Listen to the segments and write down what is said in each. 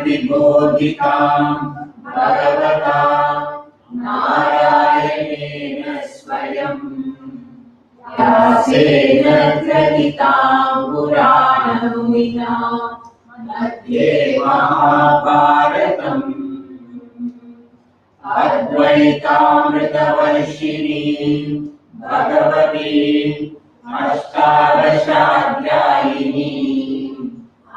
प्रतिबोधितां भगवता नारायणेन स्वयं व्यासेन ग्रथितां पुराणमुनिना मध्ये महाभारतम् अद्वैतामृतवर्षिणीं भगवतीम् अष्टादशाध्यायिनीम्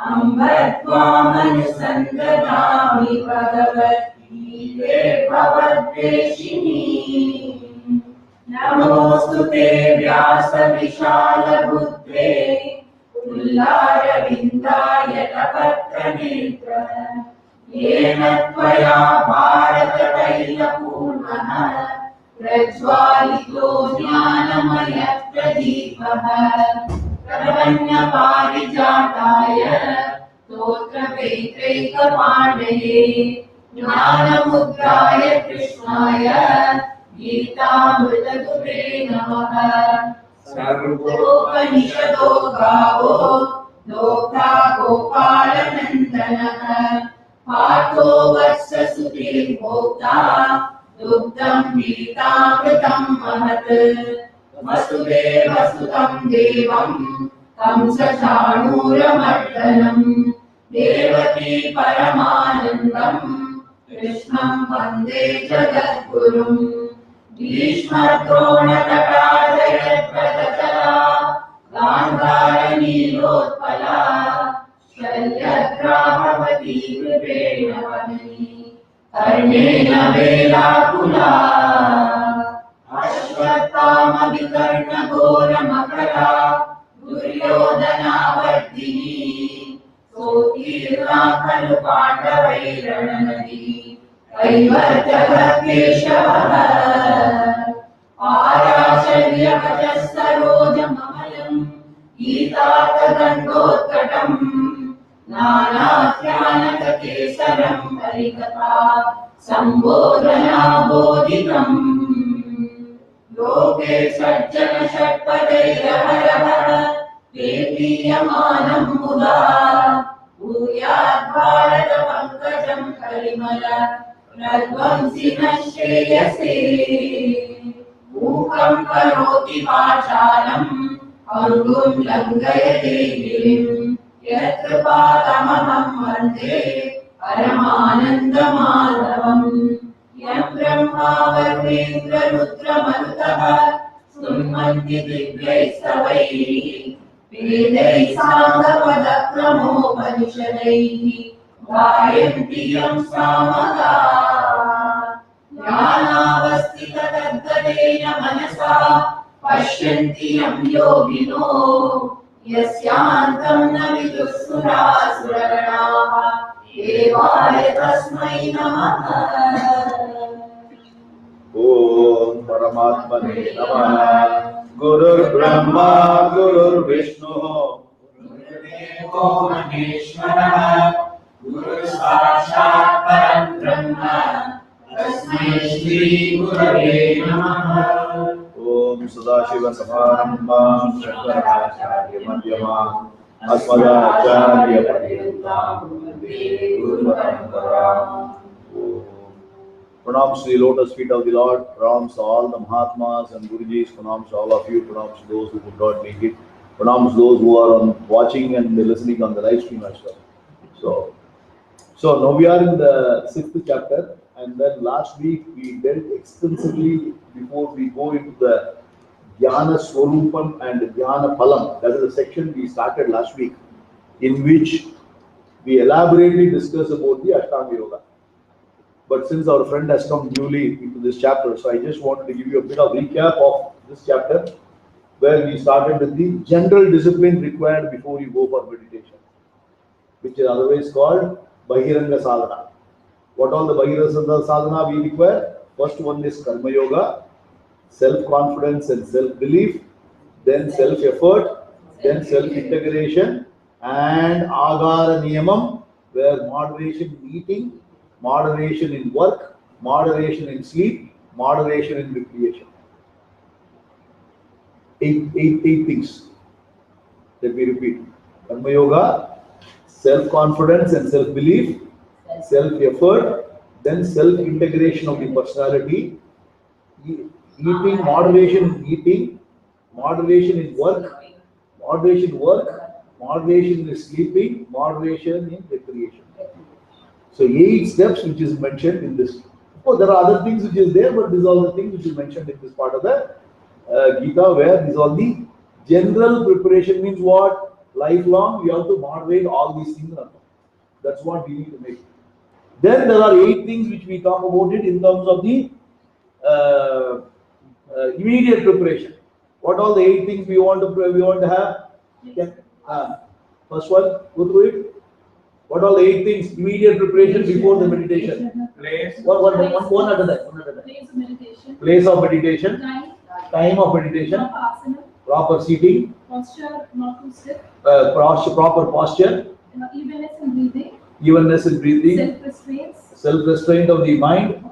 अम्ब त्वामनुसन्दधामि भगवद्गीते भवद्वेषिणीम्। नमोऽस्तु ते व्यासविशालबुद्धे तुल्लारविन्दाय तपत्रनेत्र येन त्वया भारततैलपूर्णः प्रज्वालितो ज्ञानमयः प्रदीपः प्रपन्नपारिजाताय स्तोत्रवेत्रैकपाण्डये ज्ञानमुद्राय कृष्णाय गीतामृतदुहे नमः। सर्वोपनिषदो गावो दोग्धा गोपालनन्दनः पार्थो वत्ससुधीर्भोक्ता दुग्धं पीतामृतं महत्। वसुदेवसुतं देवं कंसचाणूरमर्दनं देवकी परमानन्दं कृष्णं वन्दे जगद्गुरुं। भीष्मद्रोणतटाधयद्वदतला गान्धारनीलोत्पला शल्यग्राहवती कृपेण वदनी कर्णेन वेलाकुला अश्वत्थामविकर्णघोरमकरा दुर्योधनावर्तिनी सोत्तीर्णा खलु पाण्डवैरणनदी कैवर्तः केशवः पाराशर्यवचः सरोजममलं गीतार्थगन्धोत्कटम् नानाख्यानककेसरं हरिकथा सम्बोधना बोधितम्। लोके सज्जन षट्पदैरहरः पेपीयमानं मुदा भूयात् भारत पंकजं परिमल प्रध्वंसिनः श्रेयसे। मूकं करोति वाचालं पङ्गुं लङ्घयते गिरिं यत्र पादमहं वन्दे परमानन्दमाधवम्। यं ब्रह्मा वरुणेन्द्र रुद्रमरुतः स्तुन्वन्ति दिव्यैस्तवैः वेदैः साङ्गपदक्रमोपनिषदैः गायन्ति यं सामगाः। ज्ञानावस्थिततद्गतेन मनसा पश्यन्ति यं योगिनो यस्यान्तं न विदुः सुरासुरगणाः देवाय तस्मै नमः। ओम परमात्मने नमः। गुरुर्ब्रह्मा गुरुर्विष्णुः गुरुर्देवो महेश्वरः गुरुसाक्षात् परं ब्रह्म तस्मै श्री गुरवे नमः। ओम सदाशिवसमारम्भां शङ्कराचार्यमध्यमाम् अस्मदाचार्यपर्यन्तां वन्दे गुरुपरम्पराम्। Pranams to the lotus feet of the Lord, pranams to all the Mahatmas and Gurujis, pranams to all of you, pranams to those who could not make it, pranams to those who are watching and listening on the live stream as well. So now we are in the 6th chapter, and then last week we dealt extensively before we go into the Jnana Swarupam and Jnana Phalam. That is the section we started last week, in which we elaborately discussed about the Ashtanga Yoga. But since our friend has come newly into this chapter, so I just wanted to give you a bit of recap of this chapter, where we started with the general discipline required before you go for meditation, which is otherwise called Bahiranga Sadhana. What all the Bahiranga Sadhana we require? First one is Karma Yoga, self-confidence and self-belief. then self-effort, then self-integration, and agara niyamam, where moderation in eating, moderation in work, moderation in sleep, moderation in recreation. Eight things. Let me repeat. Karma yoga, self-confidence and self-belief, self-effort, then self-integration of the personality, eating, moderation in eating, moderation in work, moderation in sleeping, moderation in recreation. So 8 steps which is mentioned in this. Oh, there are other things which is there, but these are the things which is mentioned in this part of the Gita, where these are the general preparation. Means what? Lifelong, we have to moderate all these things. That's what we need to make. Then there are 8 things which we talk about it in terms of the immediate preparation. What all the 8 things we want to have? First one, go through it. What all the 8 things? Immediate preparation before the meditation. Place. One at a time. Place of meditation. Place of meditation. Time of meditation. Proper seating. Posture not too stiff. Proper posture. Evenness in breathing. Evenness in breathing. Self-restraint of the mind.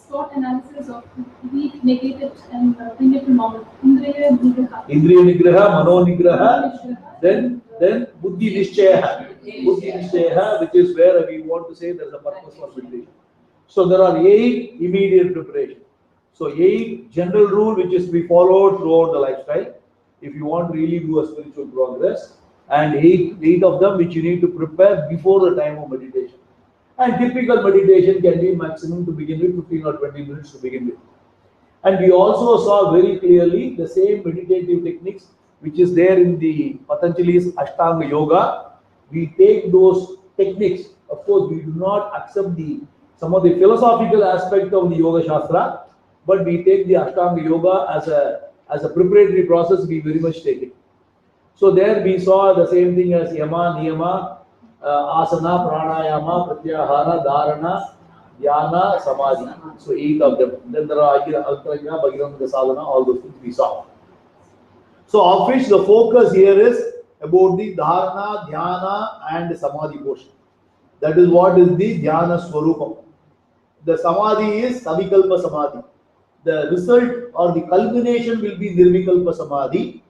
SWOT analysis of weak, negated, and bring it to normal. Indriya Nigraha, Mano Nigraha. Then Buddhi Nishchaya. Buddhi Nishchaya, which is where we want to say there's a purpose for meditation. So there are 8 immediate preparation. So 8 general rule which is to be followed throughout the lifestyle if you want to really do a spiritual progress, and 8 of them which you need to prepare before the time of meditation. And typical meditation can be maximum to begin with 15 or 20 minutes to begin with. And we also saw very clearly the same meditative techniques which is there in the Patanjali's Ashtanga Yoga. We take those techniques. Of course, we do not accept some of the philosophical aspect of the Yoga Shastra, but we take the Ashtanga Yoga as a preparatory process. We very much take it. So there we saw the same thing as Yama, Niyama, Asana, Pranayama, Pratyahara, Dharana, Dhyana, Samadhi. So 8 of them. Then there are Altrajna, Bhagiranga Sadhana, all those things we saw. So of which the focus here is about the Dharana, Dhyana and Samadhi portion. That is what is the Dhyana Swarupam. The Samadhi is Savikalpa Samadhi. The result or the culmination will be Nirvikalpa Samadhi.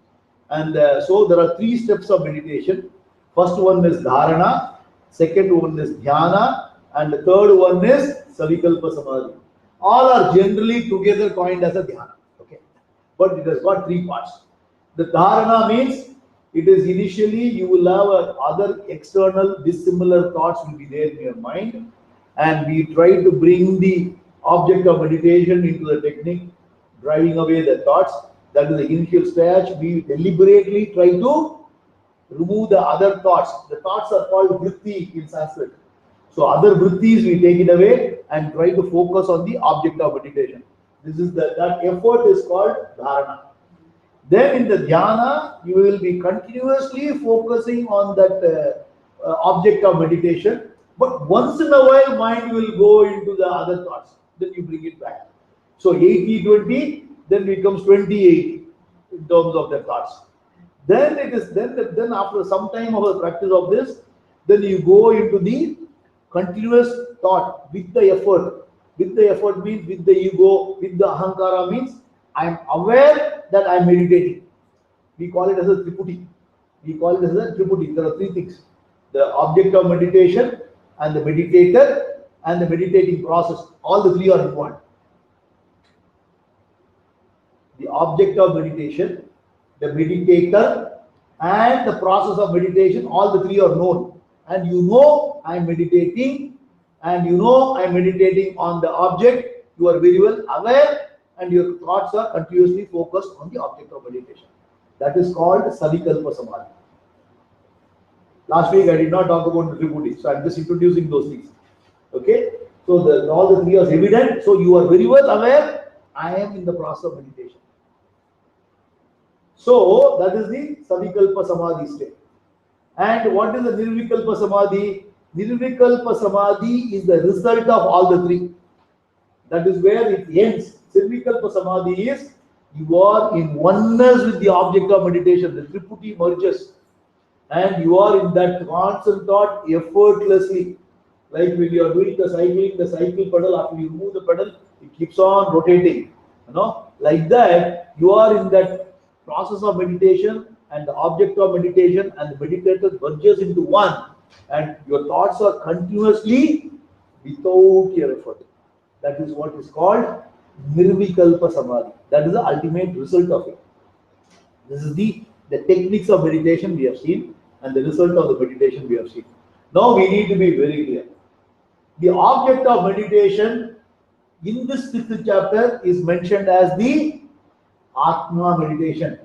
And so there are 3 steps of meditation. First one is Dharana, second one is Dhyana, and the third one is Savikalpa Samadhi. All are generally together coined as a Dhyana. Okay, but it has got 3 parts. The Dharana means it is initially you will have other external dissimilar thoughts will be there in your mind, and we try to bring the object of meditation into the technique, driving away the thoughts. That is the initial stage. We deliberately try to remove the other thoughts. The thoughts are called vritti in Sanskrit. So other vrittis we take it away and try to focus on the object of meditation. This is that effort is called dharana. Then in the dhyana, you will be continuously focusing on that object of meditation. But once in a while, mind will go into the other thoughts. Then you bring it back. So 80-20, then becomes 20-80 in terms of the thoughts. Then then after some time of a practice of this, then you go into the continuous thought with the effort. With the effort means with the ego, with the ahankara means I am aware that I am meditating. We call it as a triputi. There are 3 things: the object of meditation, and the meditator, and the meditating process. All the 3 are important. The object of meditation, the meditator, and the process of meditation, all the 3 are known. And you know I am meditating, and you know I am meditating on the object. You are very well aware, and your thoughts are continuously focused on the object of meditation. That is called Savikalpa Samadhi. Last week I did not talk about the Tripudi, so I am just introducing those things. Okay, so all the 3 are evident. So you are very well aware I am in the process of meditation. So that is the Savikalpa Samadhi state. And what is the Nirvikalpa Samadhi? Nirvikalpa Samadhi is the result of all the 3. That is where it ends. Nirvikalpa Samadhi is You are in oneness with the object of meditation. The Triputi merges. And you are in that constant thought effortlessly. Like when you are doing the cycle pedal, after you remove the pedal, it keeps on rotating. Like that, you are in that process of meditation and the object of meditation and the meditator merges into one. And your thoughts are continuously without your effort. That is what is called Nirvikalpa Samadhi. That is the ultimate result of it. This is the techniques of meditation we have seen and the result of the meditation we have seen. Now we need to be very clear. The object of meditation in this 5th chapter is mentioned as the Atma meditation,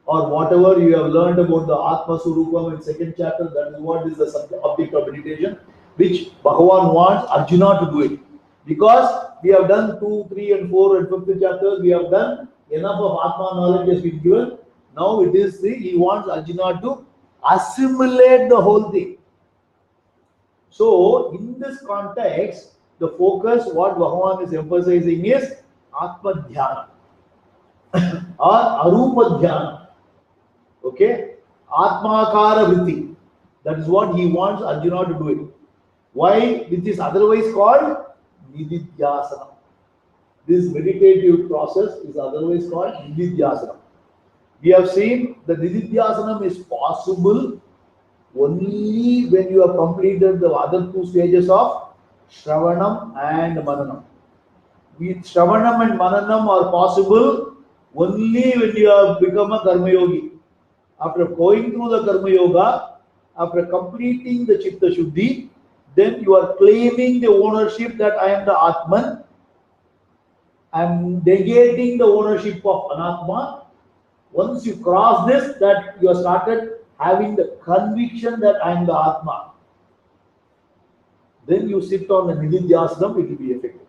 or whatever you have learned about the Atma Surupam in 2nd chapter. That is what is the object of meditation, which Bhagavan wants Arjuna to do it. Because we have done 2, 3 and 4 and 5th chapters, we have done enough of Atma knowledge has been given. Now it is he wants Arjuna to assimilate the whole thing. So in this context, the focus, what Bhagavan is emphasizing is Atma Dhyana or Arupa Dhyana. Okay? Atmakara Vritti. That is what he wants Arjuna to do it. Why? Which is otherwise called Nididhyasana. This meditative process is otherwise called Nididhyasana. We have seen that Nididhyasana is possible only when you have completed the other 2 stages of Shravanam and Mananam. Shravanam and Mananam are possible only when you have become a Karma Yogi. After going through the Karma Yoga, after completing the Chitta Shuddhi, then you are claiming the ownership that I am the Atman. I am negating the ownership of Anatma. Once you cross this, that you have started having the conviction that I am the Atma. Then you sit on the Nididhyasana, it will be effective.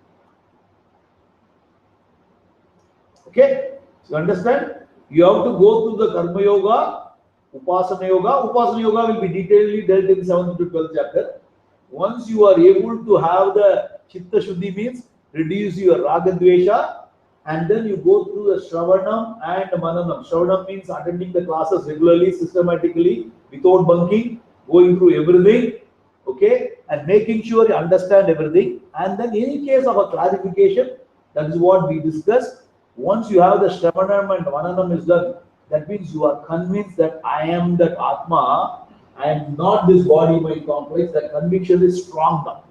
Okay? You understand? You have to go through the Karma Yoga, Upasana Yoga. Upasana Yoga will be detailedly dealt in 7th to 12th chapter. Once you are able to have the Chitta Shuddhi, means reduce your Raga Dvesha, and then you go through the Shravanam and Mananam. Shravanam means attending the classes regularly, systematically, without bunking, going through everything, okay, and making sure you understand everything. And then in case of a clarification, that is what we discussed. Once you have the Shravanam and Mananam is done, that means you are convinced that I am that Atma, I am not this body mind complex. The conviction is strong now.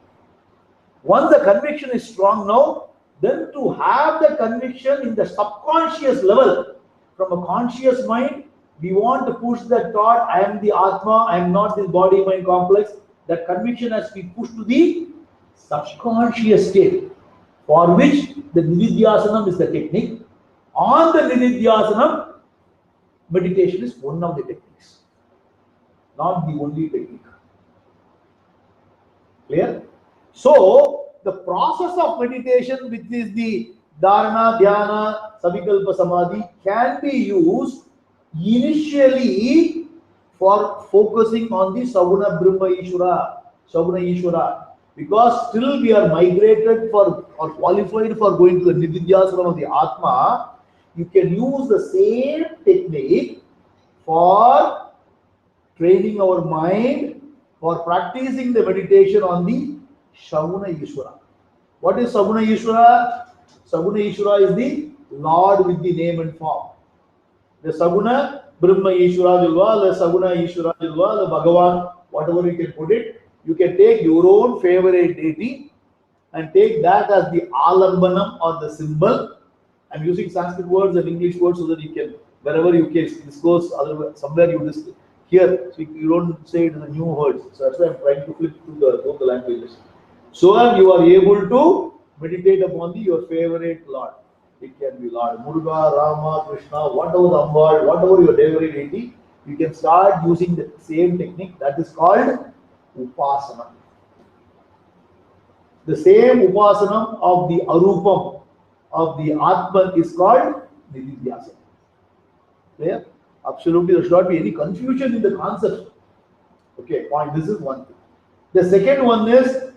Once the conviction is strong now, then to have the conviction in the subconscious level, from a conscious mind, we want to push that thought, I am the Atma, I am not this body mind complex. That conviction has to be pushed to the subconscious state, for which the Nididhyasanam is the technique. On the Nididhyasanam, meditation is one of the techniques, not the only technique. Clear? So, the process of meditation, which is the Dharana, Dhyana, Savikalpa Samadhi, can be used initially for focusing on the Saguna Brahma Ishvara, Saguna Ishvara, because still we are migrated for or qualified for going to the Nididhyasana of the Atma. You can use the same technique for training our mind, for practicing the meditation on the Saguna Ishvara. What is Saguna Ishvara? Saguna Ishvara is the Lord with the name and form. The Saguna Brahma Ishvara Jalva, the Saguna Ishvara Jalva, the Bhagavan, whatever you can put it, you can take your own favorite deity and take that as the Alambanam or the symbol. I'm using Sanskrit words and English words so that you can, wherever you can discourse, somewhere you discuss. Here, so you don't say it in the new words. So that's why I'm trying to flip through both the languages. So that you are able to meditate upon your favorite Lord. It can be Lord Muruga, Rama, Krishna, whatever the Ambal, whatever your favorite deity, you can start using the same technique. That is called Upasana. The same Upasana of the Arupam, of the Atman, is called Nididhyasana. Clear? Absolutely, there should not be any confusion in the concept. Okay, point. This is one thing. The second one is,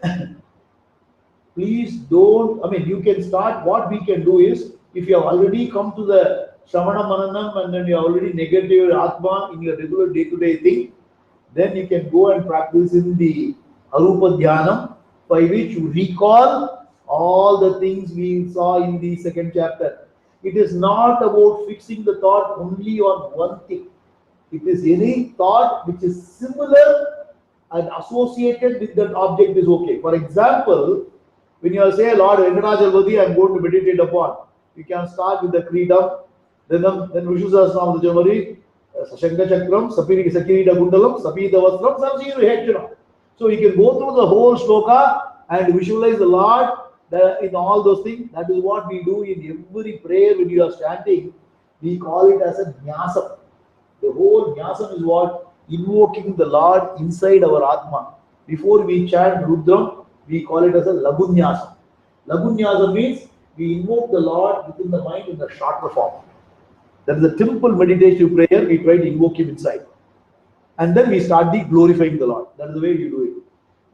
please don't, you can start, what we can do is, If you have already come to the Shravana Mananam and then you already negated your Atma in your regular day-to-day thing, then you can go and practice in the Arupa Dhyanam, by which you recall all the things we saw in the second chapter. It is not about fixing the thought only on one thing. It is any thought which is similar and associated with that object is okay. For example, when you say, Lord Venkatachalapati, I am going to meditate upon, you can start with the Kridam, then Vishnu Sahasranam Jamari, Sashanka Chakram, Sakirita Gundalam, Sapita Vastram, Samsiru Hekshana. So you can go through the whole shloka and visualize the Lord in all those things. That is what we do in every prayer when you are chanting. We call it as a Nyasam. The whole Nyasam is what? Invoking the Lord inside our Atma. Before we chant Rudram, we call it as a Lagunyasam. Lagunyasam means we invoke the Lord within the mind in a shorter form. That is a simple meditative prayer. We try to invoke Him inside. And then we start the glorifying the Lord. That is the way you do it.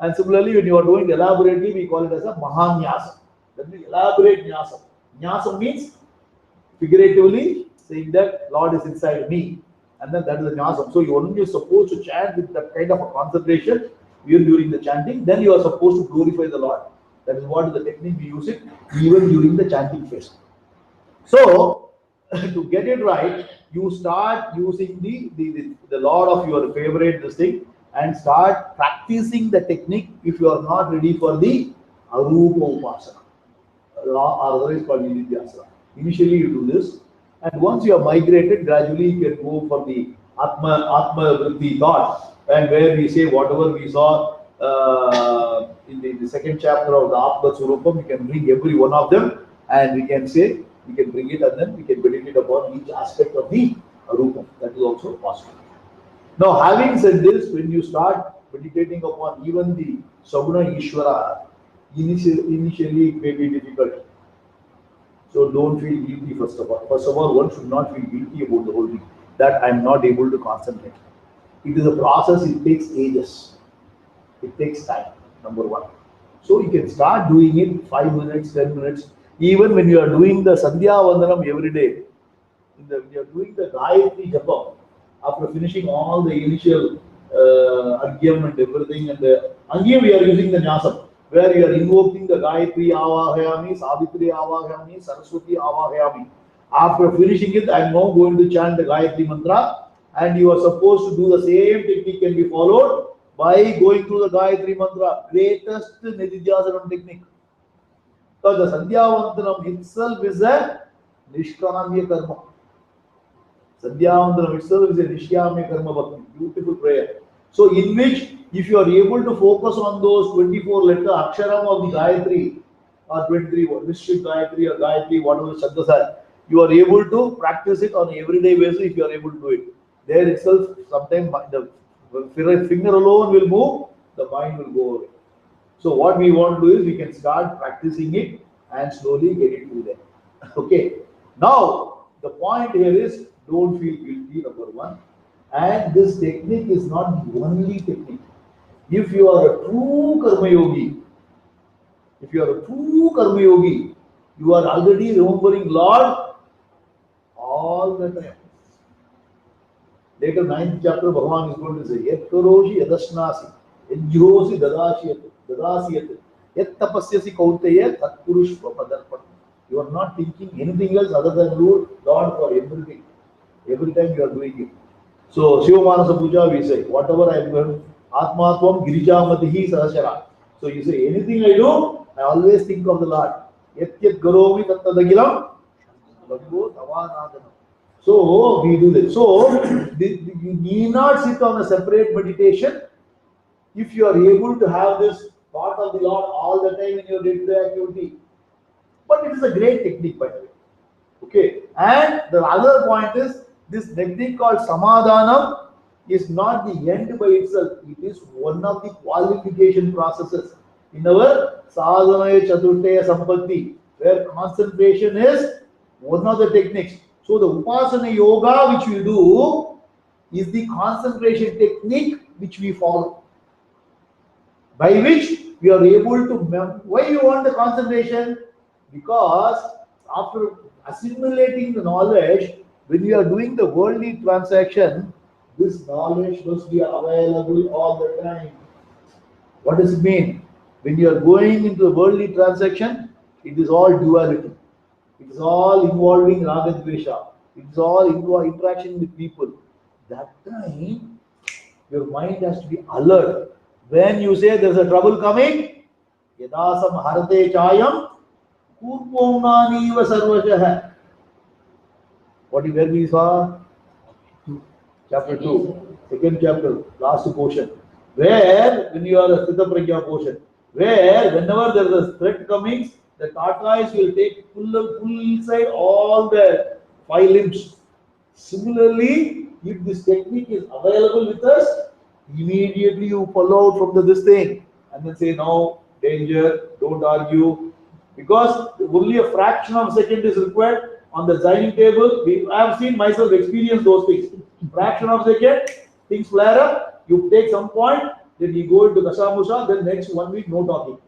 And similarly, when you are doing elaborately, we call it as a Mahanyasam. That means elaborate Nyasam. Nyasam means figuratively saying that Lord is inside me. And then that is the Nyasam. So you are only supposed to chant with that kind of a concentration even during the chanting. Then you are supposed to glorify the Lord. That is what is the technique we use it even during the chanting phase. So to get it right, you start using the Lord of your favorite this thing and start practicing the technique if you are not ready for the Arupa Upasana, or otherwise called Nidhyasana. Initially you do this, and once you have migrated, gradually you can go for the Atma Vritti thought, and where we say whatever we saw in the second chapter of the Atma Surupam, we can bring every one of them and we can say, we can bring it and then we can meditate upon each aspect of the Rupam. That is also possible. Now, having said this, when you start meditating upon even the Saguna Ishvara, initially it may be difficult. So don't feel guilty first of all. First of all, one should not feel guilty about the whole thing, that I am not able to concentrate. It is a process, it takes ages. It takes time, number one. So you can start doing it 5 minutes, 10 minutes. Even when you are doing the Sandhya Vandanam every day, when you are doing the Gayatri Japam, after finishing all the initial Argyam and everything, and here we are using the Nyasam, where you are invoking the Gayatri Avahayami, Savitri Avahayami, Saraswati Avahayami. After finishing it, I am now going to chant the Gayatri Mantra, and you are supposed to do the same technique can be followed by going through the Gayatri Mantra, greatest Nididhyasanam technique. Because the Sandhyavantanam itself is a Nishkamya Karma. Sandhyavantanam itself is a Nishkamya Karma Bhakti. Beautiful prayer. So, in which, if you are able to focus on those 24 letter Aksharam of the Gayatri, or 23, Vishnu Gayatri or Gayatri, whatever Shabdas are, you are able to practice it on an everyday basis if you are able to do it. There itself, sometimes the finger alone will move, the mind will go away. So what we want to do is we can start practicing it and slowly get it through there. Okay. Now the point here is don't feel guilty, number one. And this technique is not the only technique. If you are a true Karma Yogi, you are already remembering Lord all the time. Later, 9th chapter, Bhagavan is going to say, Yet Karoshi Yadashnasi, Yet Jihosi Dadasiyat, Yet Tapasyasi Kautaya, Tat Purushva Padarpan. You are not thinking anything else other than Lord for everything. Every time you are doing it. So, Shivamanasa Puja, we say, whatever I am doing, Atmatvam Girijamatihi Sahasara. So, you say, anything I do, I always think of the Lord. Yet Yet Garomi Tattadagilam, Bhagavad Tavanadana. So we do this. So you need not sit on a separate meditation if you are able to have this thought of the Lord all the time in your day-to-day activity. But it is a great technique, by the way. Okay. And the other point is this technique called Samadhanam is not the end by itself. It is one of the qualification processes in our Sadhanaya Chaturtaya Sampatti, where concentration is one of the techniques. So the Upasana Yoga which we do is the concentration technique which we follow, by which we are able to why you want the concentration? Because after assimilating the knowledge, when you are doing the worldly transaction, this knowledge must be available all the time. What does it mean? When you are going into the worldly transaction, it is all duality. It is all involving ragadvesha. It is all interaction with people. That time, your mind has to be alert. When you say there is a trouble coming, yadasam harate chayam purvomnaniva sarvajah. Where we saw? Chapter 2, second chapter, last portion. Where, when you are a Sthita Prajna portion, where whenever there is a threat coming, the tortoise will take full inside all the 5 limbs. Similarly, if this technique is available with us, immediately you follow out from this thing and then say, no, danger, don't argue. Because only a fraction of a second is required on the dining table. I have seen myself experience those things. Fraction of a second, things flare up, you take some point, then you go into Kasamusha, then next 1 week, no talking.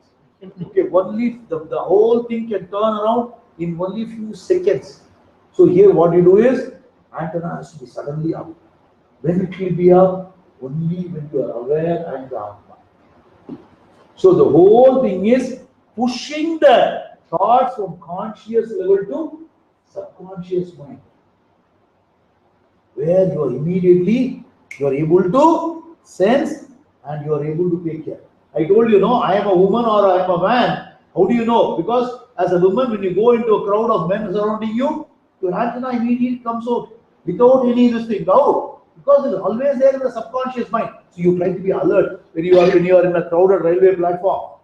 Okay, only the whole thing can turn around in only few seconds. So here what you do is, antenna has to be suddenly up. When it will be up? Only when you are aware and the Atma. So the whole thing is pushing the thoughts from conscious level to subconscious mind, where you are immediately, you are able to sense and you are able to take care. I told you, no, I am a woman or I am a man. How do you know? Because as a woman, when you go into a crowd of men surrounding you, your antenna immediately comes out without any of this thing. How? Because it is always there in the subconscious mind. So you try to be alert when you are in a crowded railway platform,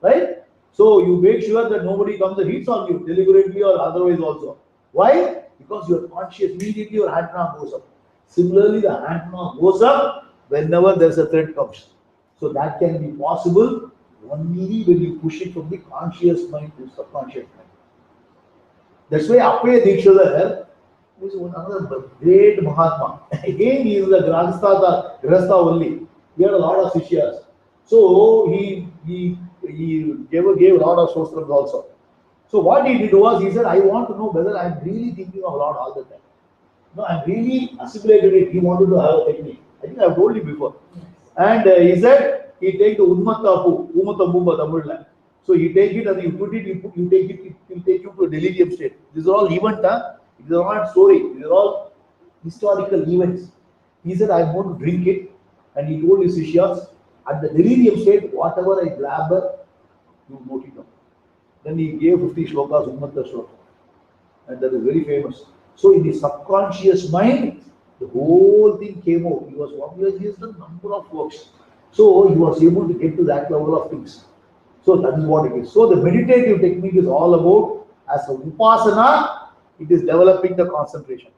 right? So you make sure that nobody comes and hits on you deliberately or otherwise also. Why? Because you are conscious, immediately your antenna goes up. Similarly, the antenna goes up whenever there is a threat comes. So that can be possible only when you push it from the conscious mind to subconscious mind. That's why Appaya Dikshadhar is another great Mahatma. Again, he is a Grahastha only. He had a lot of Sishyas. So he gave a lot of Shostrams also. So what he did was, he said, I want to know whether I am really thinking of Lord all the time. No, I am really assimilated it. He wanted to have a technique. I think I have told you before. And he said, he take the Unmatta Mumba Tamil. So you take it and you put it, you take it, it will take you to a delirium state. These are all event, these are not story, these are all historical events. He said, I want to drink it, and he told his Sishyas, at the delirium state, whatever I blabber, you note it down. Then he gave 50 shlokas, Unmatta shloka, and that is very famous. So in his subconscious mind, the whole thing came out. He has done a number of works. So he was able to get to that level of things. So that is what it is. So the meditative technique is all about, as a upasana, it is developing the concentration.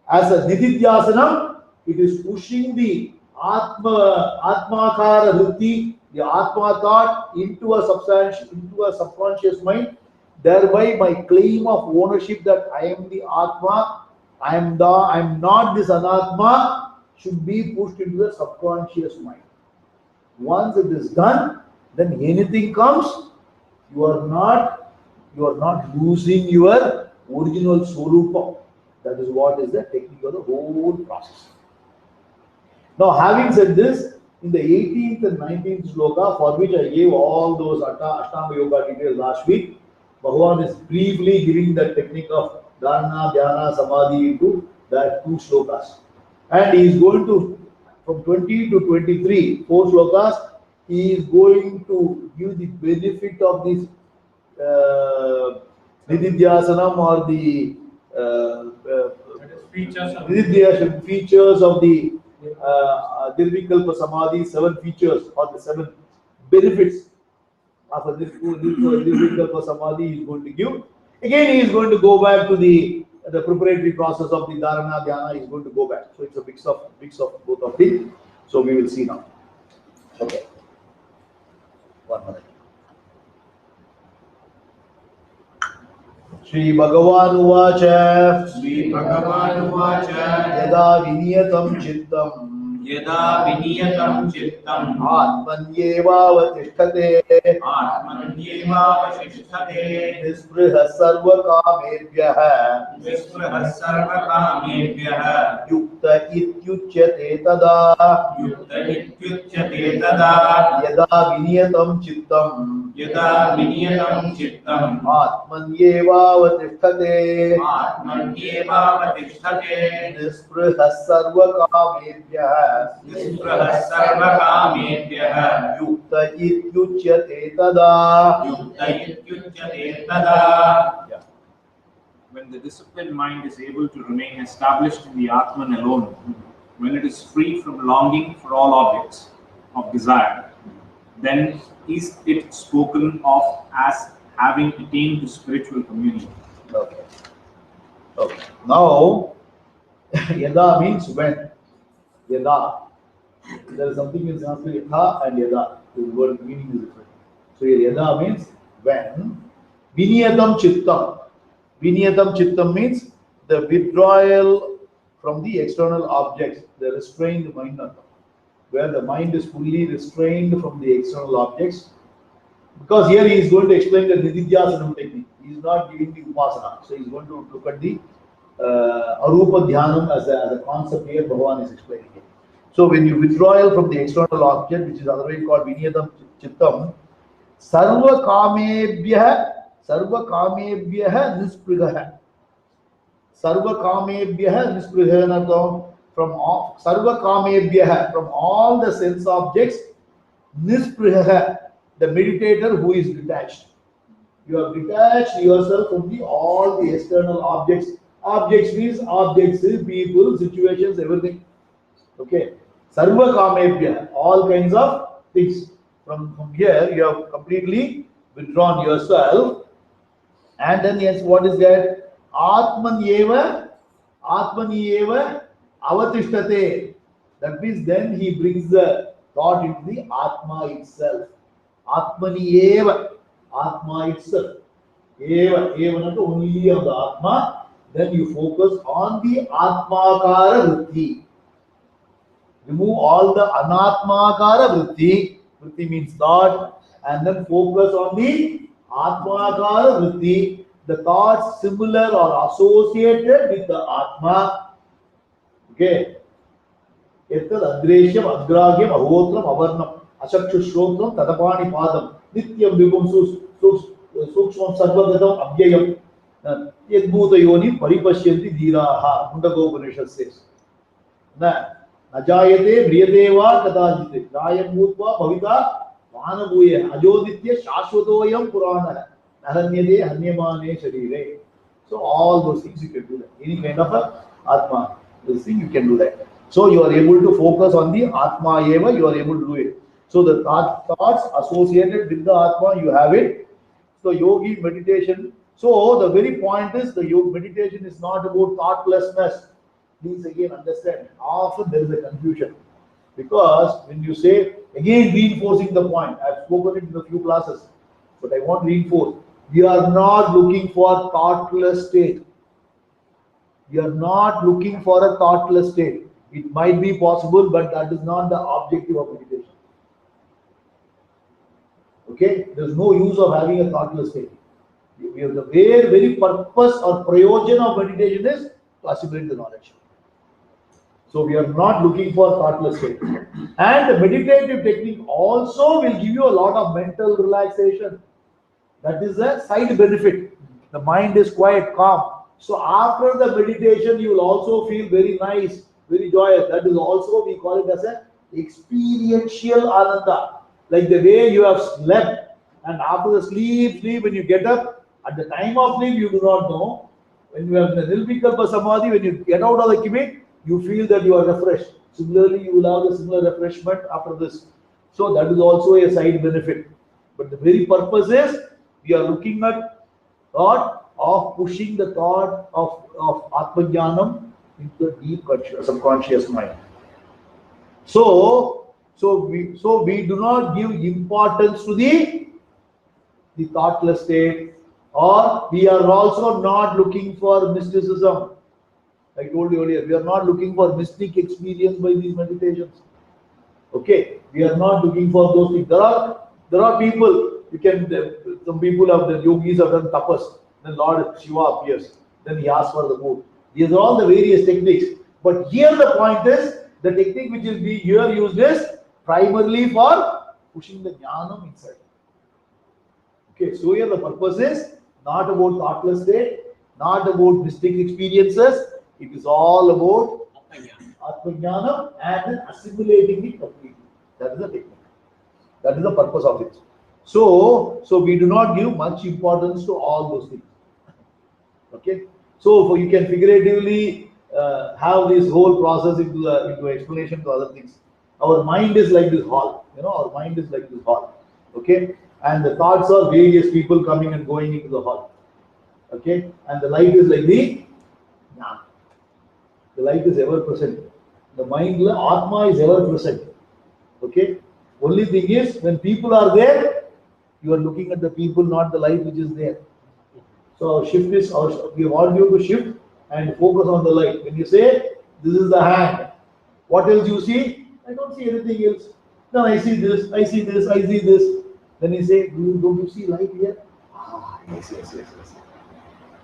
As a nididhyasana, it is pushing the atmakara vritti, the atma thought into a subconscious mind. Thereby, my claim of ownership that I am the atma, I am not this anatma, should be pushed into the subconscious mind. Once it is done, then anything comes, you are not losing your original swarupa. That is what is the technique of the whole process. Now, having said this, in the 18th and 19th sloka, for which I gave all those Ashtanga Yoga details last week, Bhagavad is briefly giving the technique of Dharana, Dhyana, Samadhi into that 2 slokas. And he is going to, from 20 to 23, 4 slokas, he is going to give the benefit of this Nididhyasanam or the features of the Nirvikalpa Samadhi, 7 features or the 7 benefits of this Nirvikalpa Samadhi he is going to give. Again, he is going to go back to the preparatory process of the Dharana, Dhyana, he is going to go back. So it's a mix of both of things. So we will see now. Okay. 1 minute. Shri Bhagavan Uvacha Shri Bhagavan Uvacha Yada Viniyatam Chittam यदा विनियतं चित्तम् आत्मन्येवावतिष्ठते आत्मन्येवावशिष्यते निःस्पृहः सर्वकामेभ्यः निःस्पृहः सर्वकामेभ्यः युक्त इत्युच्यते तदा युक्त इत्युच्यते तदा यदा विनियतं चित्तम् यदा विनियतं चित्तम् आत्मन्येवावतिष्ठते आत्मन्येवावतिष्ठते निःस्पृहः सर्वकामेभ्यः निःस्पृहः सर्वकामेभ्यः युक्त इत्युच्यते तदा युक्त इत्युच्यते तदा. When the disciplined mind is able to remain established in the Atman alone, when it is free from longing for all objects of desire, then is it spoken of as having attained to spiritual communion. Okay. Okay. Now, yada means when. Yada. There is something in Sanskrit, yatha and yada. The word meaning is different. So here yada means when. Viniyatam chittam. Viniyatam chittam means the withdrawal from the external objects, the restrained mind, where the mind is fully restrained from the external objects. Because here he is going to explain the Nididhyasanam technique. He is not giving the upasana. So he is going to look at the arupa dhyanam as a concept here Bhagavan is explaining it. So when you withdrawal from the external object, which is otherwise called Vinyatam Chittam, Sarva Kamebhyah Nisprigah. Sarva Kamebhyah Nisprigah from all Sarva Kamebhyah, from all the sense objects, Nisprigah, the meditator who is detached. You have detached yourself from all the external objects. Objects means objects, people, situations, everything. Okay. Sarva Kamebhyah, all kinds of things. From here, you have completely withdrawn yourself. And then, yes, what is that? Atmanyeva avatishtate. That means then he brings the thought into the Atma itself. Atmanyeva, Atma itself. Eva not only on the Atma, then you focus on the Atmakara Vritti. Remove all the Anatmakara Vritti. Vritti means thought, and then focus on the Atmakara Vritti, the thoughts similar or associated with the Atma. Okay. Ettad adreshyam agragyam ahotram avarnam ashakshushrotam tadapani padam nityam vibhum sukshmam sarvagatam abhyayam yadbhuta yoni paripashyanti dhiraha. Mundagopanishad says. Najayate briyate va kadajite rayam bhutva bhavita vanabhuya ajoditya shashvatoyam purana naranyade hanyamane sharire. So all those things you can do that. Any kind of a Atma, this thing you can do that. So you are able to focus on the Atma eva, you are able to do it. So the thoughts associated with the Atma, you have it. So yogi meditation. So the very point is the yoga meditation is not about thoughtlessness. Please again understand. Often there is a confusion. Because when you say, again reinforcing the point, I have spoken it in a few classes, but I want to reinforce. We are not looking for thoughtless state. We are not looking for a thoughtless state. It might be possible, but that is not the objective of meditation. Okay? There is no use of having a thoughtless state. We have the very purpose or prayojan of meditation is to assimilate the knowledge. So we are not looking for thoughtless state. And the meditative technique also will give you a lot of mental relaxation. That is a side benefit. The mind is quite calm. So after the meditation, you will also feel very nice, very joyous. That is also, we call it as a experiential ananda. Like the way you have slept, and after the sleep, when you get up, at the time of sleep, you do not know. When you have the nirvikalpa samadhi, when you get out of the kimit, you feel that you are refreshed. Similarly, you will have a similar refreshment after this. So that is also a side benefit. But the very purpose is, we are looking at thought of pushing the thought of Atmajnanam into the deep subconscious mind. So we do not give importance to the thoughtless state, or we are also not looking for mysticism. I told you earlier, we are not looking for mystic experience by these meditations. Okay, we are not looking for those things. There are people, you can, some people have, the yogis have done tapas, then Lord Shiva appears, then he asks for the food. These are all the various techniques. But here the point is, the technique which is being here used is primarily for pushing the jnanam inside. Okay, so here the purpose is not about thoughtless state, not about mystic experiences. It is all about Atmajnanam and then assimilating it completely. That is the technique. That is the purpose of it. So we do not give much importance to all those things. Okay. So you can figuratively have this whole process into explanation to other things. Our mind is like this hall. Our mind is like this hall. Okay. And the thoughts are various people coming and going into the hall. Okay. And the light is like the jnana. The light is ever present. The mind, Atma is ever present. Okay? Only thing is, when people are there, you are looking at the people, not the light which is there. So our shift is, we want you to shift and focus on the light. When you say, this is the hand, what else you see? I don't see anything else. Then I see this, I see this, I see this. Then you say, don't you see light here? Yes.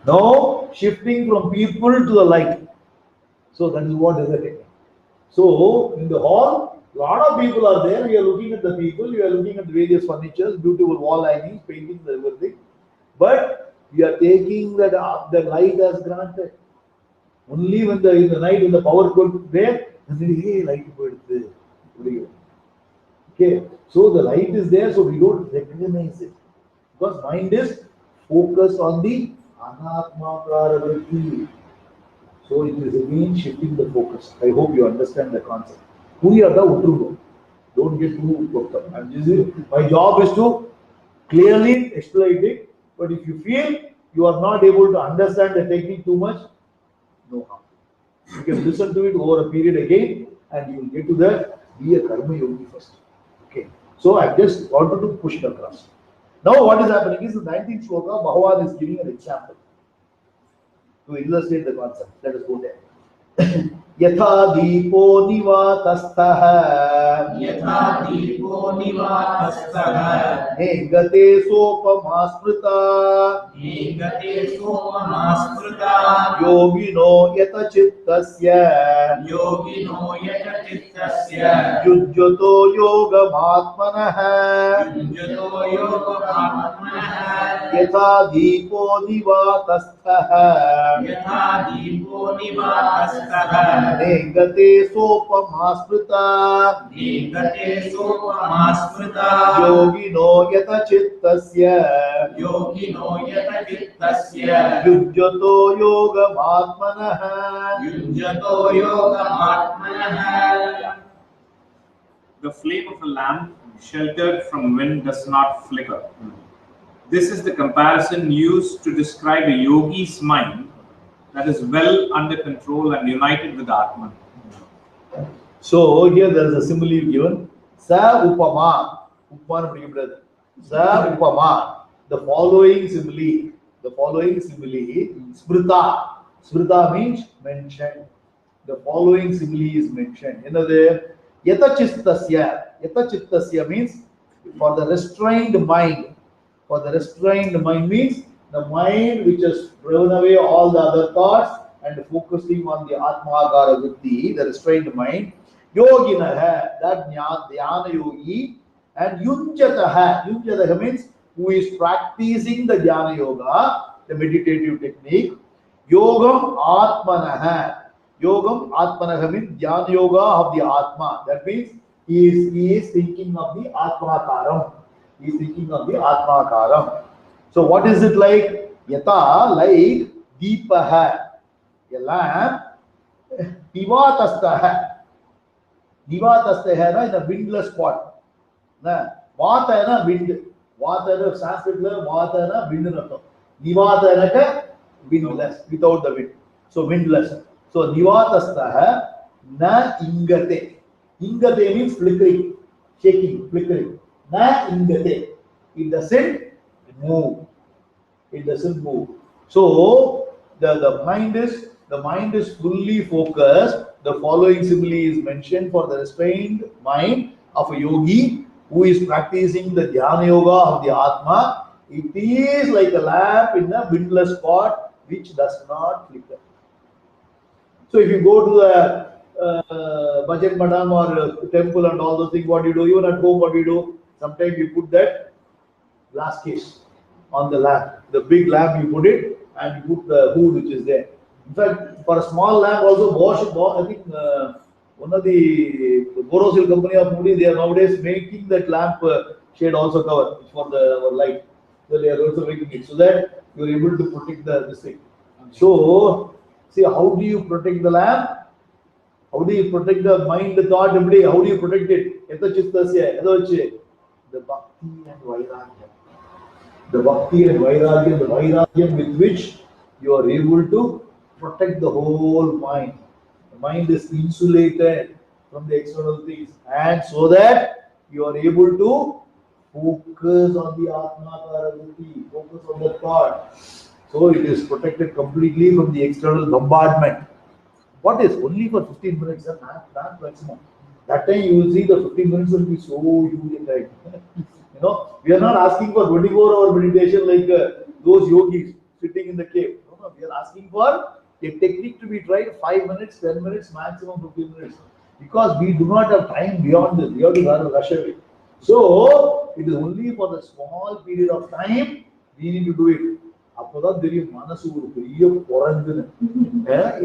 Now, shifting from people to the light. So that is what is the technique. So in the hall, a lot of people are there. We are looking at the people. We are looking at the various furnitures, beautiful wall hangings, paintings, everything. But we are taking that the light as granted. Only when in the night when the power goes there, then hey, light goes there. Okay. So the light is there, so we don't recognize it because mind is focused on the anatmakara vritti. So it is again shifting the focus. I hope you understand the concept. Don't get too worked up. My job is to clearly explain it. But if you feel you are not able to understand the technique too much, no harm. You can listen to it over a period again, and you will get to that. Be a karma yogi first. Okay. So I just wanted to push it across. Now what is happening is the 19th shloka, Bhagavad is giving an example to illustrate the concept. Let us go there. यथा दीपो निवातस्थः नेङ्गते सोपमा स्मृता योगिनो यतचित्तस्य युज्यतो योगमात्मनः यथा दीपो निवातस्थः नेङ्गते सोपमा स्मृता योगिनो यतचित्तस्य युज्यतो योगमात्मनः The flame of a lamp sheltered from wind does not flicker. This is the comparison used to describe a yogi's mind that is well under control and united with Atman. So here there is a simile given. Sa upama. Sa upama. The following simile. Smrita. Smrita means mentioned. The following simile is mentioned. Another. Yatachittasya. Yatachittasya means for the restrained mind. For the restrained mind means the mind which has driven away all the other thoughts and focusing on the Atmagara Vritti, the restrained mind. Yoginaha, that Dhyana Yogi, and Yunjataha. Yunjataha means who is practicing the Dhyana Yoga, the meditative technique. Yogam Atmanaha. Yogam Atmanaha means Dhyana Yoga of the Atma. That means he is thinking of the Atmakaram. He is thinking of the Atmakaram. So what is it like? Yata, like Deepaha, a lamp. Divatastaha. Divatastaha na in a windless spot. Na Vata na wind. Vata na Sanskrit la Vata na wind na to. Divata na ka windless, without the wind. So windless. So Divatastaha na ingate. Ingate means flickering, shaking, flickering. Na ingate. It doesn't move. It doesn't move. So the mind is the mind is fully focused, the following simile is mentioned for the restrained mind of a yogi who is practicing the Dhyana Yoga of the Atma. It is like a lamp in a windless spot which does not flicker. So if you go to the Bhajan Madam or temple and all those things, what do you do? Even at home, what do you do? Sometimes you put that glass case on the lamp. The big lamp, you put it and you put the hood which is there. In fact, for a small lamp also, Bosch, I think one of the Borosil company of Moody, they are nowadays making that lamp shade also cover for the light. So they are also making it so that you are able to protect this thing. So, see, how do you protect the lamp? How do you protect the mind, the thought, everybody? How do you protect it? The bhakti and vairagya. The bhakti and vairagya with which you are able to protect the whole mind. The mind is insulated from the external things, and so that you are able to focus on the Atma Karagati, focus on the thought. So it is protected completely from the external bombardment. What is only for 15 minutes, not maximum. That time you will see the 15 minutes will be so huge time. We are not asking for 24-hour meditation like those yogis sitting in the cave. No, we are asking for a technique to be tried 5 minutes, 10 minutes, maximum 15 minutes. Because we do not have time beyond this. We have to rush away. So it is only for the small period of time we need to do it. அப்போதான் தெரியும் மனசு ஒரு பெரிய குரங்குன்னு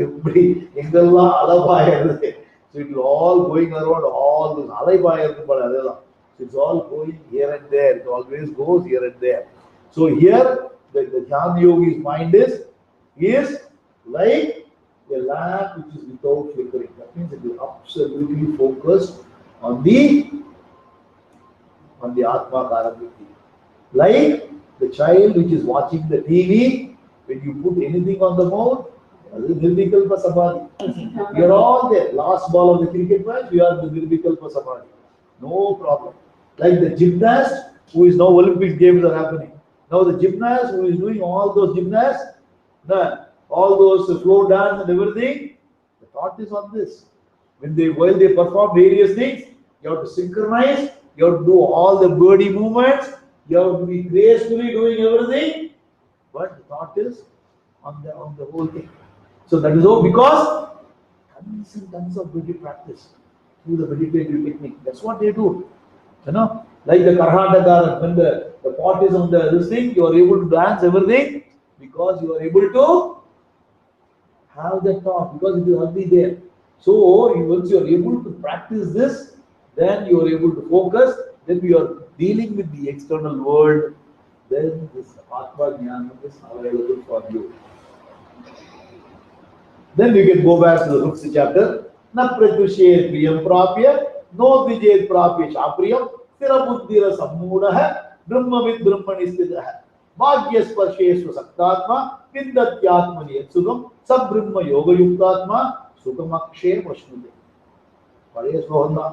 எப்படி எங்கெல்லாம் அலைபாயிருது. So it is all going around, all those அலைபாயிருது but அதெல்லாம். It's all going here and there. It always goes here and there. So here the Jnana Yogi's mind is like a lamp which is without flickering. That means it is absolutely focused on the Atma Karagati. Like the child which is watching the TV, when you put anything on the mouth, that is Nirvikalpa Samadhi. We are all there. Last ball of the cricket match, we are the Nirvikalpa Samadhi. No problem. Like the gymnast who is now Olympic Games are happening. Now the gymnast who is doing all those gymnasts, all those flow dance and everything, the thought is on this. While they perform various things, you have to synchronize, you have to do all the body movements, you have to be gracefully doing everything, but the thought is on the whole thing. So that is all because tons and tons of beauty practice through the meditative technique. That's what they do. Like the Karnataka, when the pot is on this thing, you are able to dance everything because you are able to have that thought, because it is already there. So once you are able to practice this, then you are able to focus, then you are dealing with the external world, then this Atma Jnana is available for you. Then we can go back to the next chapter. Na pratusher priyam prapya, no vijay prapya chapriyam, thirabuddhira sammudaha, brahmavid brahmani sthitah, bhagya sparsheshu saktatma, vindatyatmani yatsugam, sabbrahma yoga yuktatma, sukamakshe prashnude. Padaya slohanna.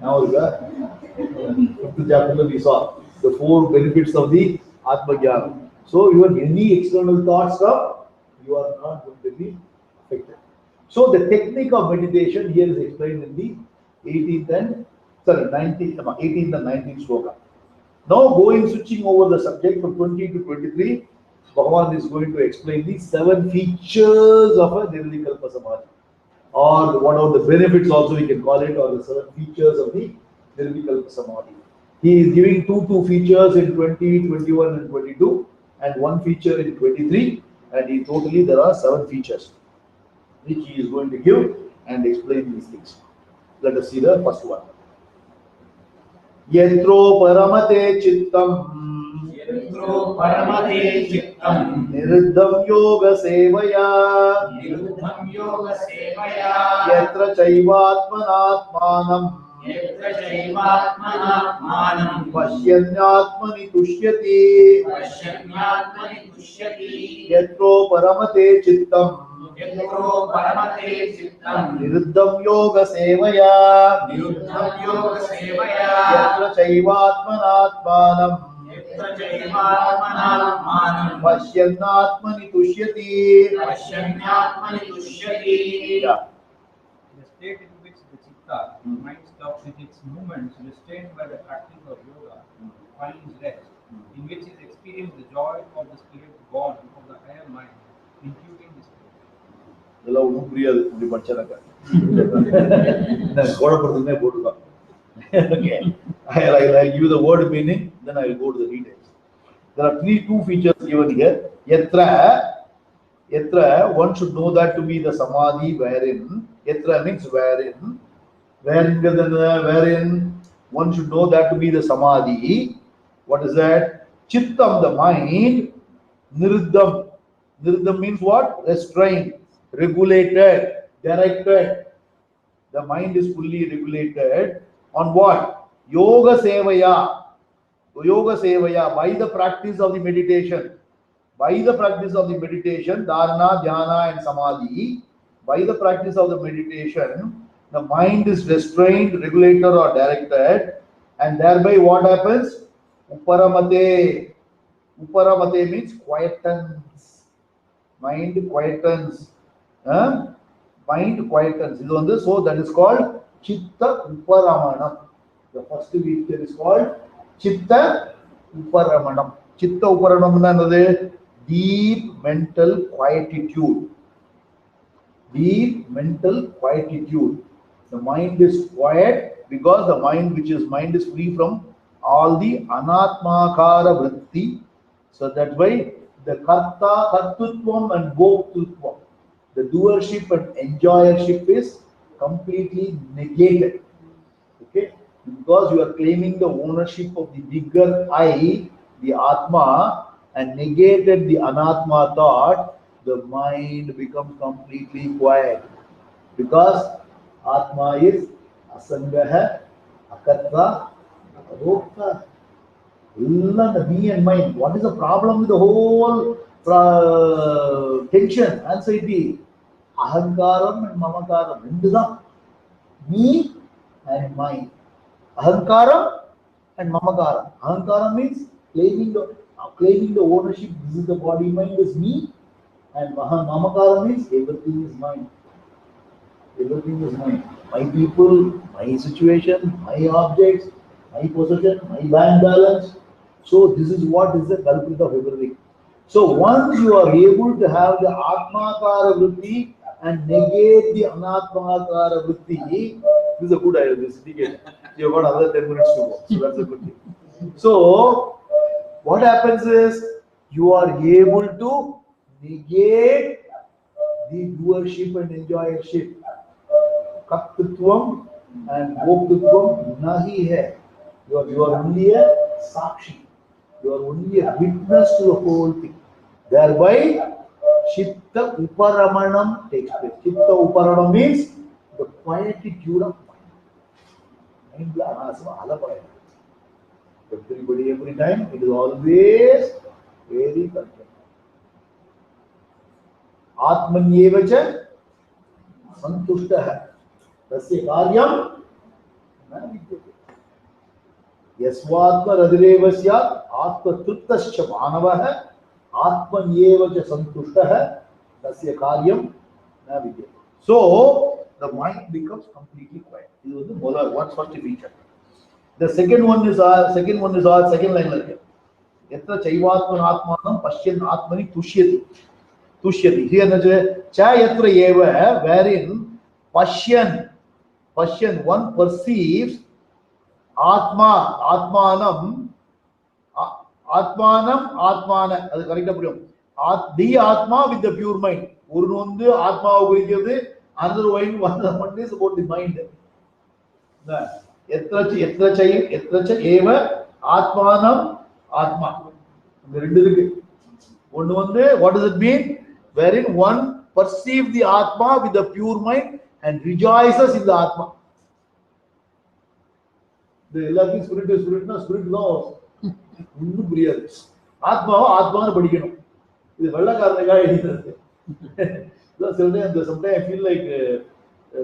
Now the fifth chapter we saw the 4 benefits of the Atma Jnana. So even any external thoughts come, you are not going to be affected. So the technique of meditation here is explained in the 18th and 19th sloka. Now switching over the subject from 20 to 23, Bhagavan is going to explain the 7 features of a Nirvikalpa Samadhi. Or what are the benefits also we can call it, or the 7 features of the Nirvikalpa Samadhi. He is giving two features in 20, 21 and 22 and 1 feature in 23, and totally there are 7 features which he is going to give and explain these things. Let us see the first one. Yatro paramate chittam niruddham yoga sevaya yatra chaivatmanatmanam pashyanyatmani tushyati yatro paramate chittam niruddham yoga sevaya yatra chaivatmanatmanam यत्र चैवात्मनात्मानं पश्यन्नात्मनि तुष्यति. पश्यन्नात्मनि तुष्यति. Yeah. The state in which the chitta, mind stops with its movements restrained by the practice of yoga, finds rest, in which is experienced the joy of the spirit born of the higher mind, intuiting the spirit. இதெல்லாம் ஒன்றும் புரியாது இப்படி படிச்சாக்க கோடப்படுறதுன்னே போட்டுருக்கான். Okay, I'll give the word meaning, then I'll go to the details. There are two features given here. Yatra, one should know that to be the samadhi wherein, yatra means wherein one should know that to be the samadhi. What is that? Chittam, the mind, niruddham. Niruddham means what? Restrained, regulated, directed. The mind is fully regulated on what? Yoga sevaya. Yoga sevaya, by the practice of the meditation. By the practice of the meditation, dharana, dhyana and samadhi, by the practice of the meditation, the mind is restrained, regulated or directed, and thereby what happens? Uparamate. Uparamate means quietens. Mind quietens. Mind quietens. So that is called chitta uparamanam. The first feature is called chitta uparamanam. Chitta uparamanam is deep mental quietude. Deep mental quietude. The mind is quiet because the mind is free from all the anatmakara vritti. So that's why the karta, kartutvam and bhoktutvam, the doership and enjoyership is completely negated. Okay, because you are claiming the ownership of the bigger I, the Atma, and negated the Anatma thought, the mind becomes completely quiet. Because Atma is Asangaha, Akatta, Abhokta. Me and mind. What is the problem with the whole tension, anxiety? Ahankaram and Mamakaram. Me and mind. Ahankaram and Mamakaram. Ahankaram means claiming the ownership. This is the body, mind is me. And Mamakaram means everything is mine. Everything is mine. My people, my situation, my objects, my possession, my bank balance. So this is what is the culprit of everything. So once you are able to have the Atmakara vritti and negate the Anatmakara vritti, this is a good idea. This ticket. You have got another 10 minutes to go. So that's a good thing. So what happens is you are able to negate the doership and enjoyership. Kaktutvam and bhoktutvam nahi hai. You are only a sakshi. You are only a witness to the whole thing. Thereby, chitta uparamanam takes place. Chitta uparamanam means the quietude of mind. Everybody, every time, it is always very content. Atmanyevacha santushtaha. Tasya karyam na vidyate. Yasvatma radhireva syat atma triptascha manavaha atmanyevacha santushtaha tasya karyam na vidyate. So the mind becomes completely quiet. This was the one first feature. The second one is our second line like yatra chaivatmanatmanam pashyan atmani tushyati. Here cha yatra eva, wherein pashyan one perceives atmanam அது கரெக்டா புரியும். The atma with the pure mind. ஒரு வந்து ஆத்மாவை குறிக்கிறது, another one is about the mind. எத்ரச்ச ஏவ ஆத்மானம் ஆத்மா. இந்த ரெண்டு இருக்கு. ஒன்னு வந்து what does it mean? Wherein one perceives the atma with the pure mind and rejoices in the atma. The எல்லாத்தையும் ஸ்பிரிட்னா ஸ்பிரிட் தான் ஒன்றும் புரியாது. ஆத்மாவை படிக்கணும். இது வெள்ளக்காரனுக்காக எழுதினது. Sometimes I feel like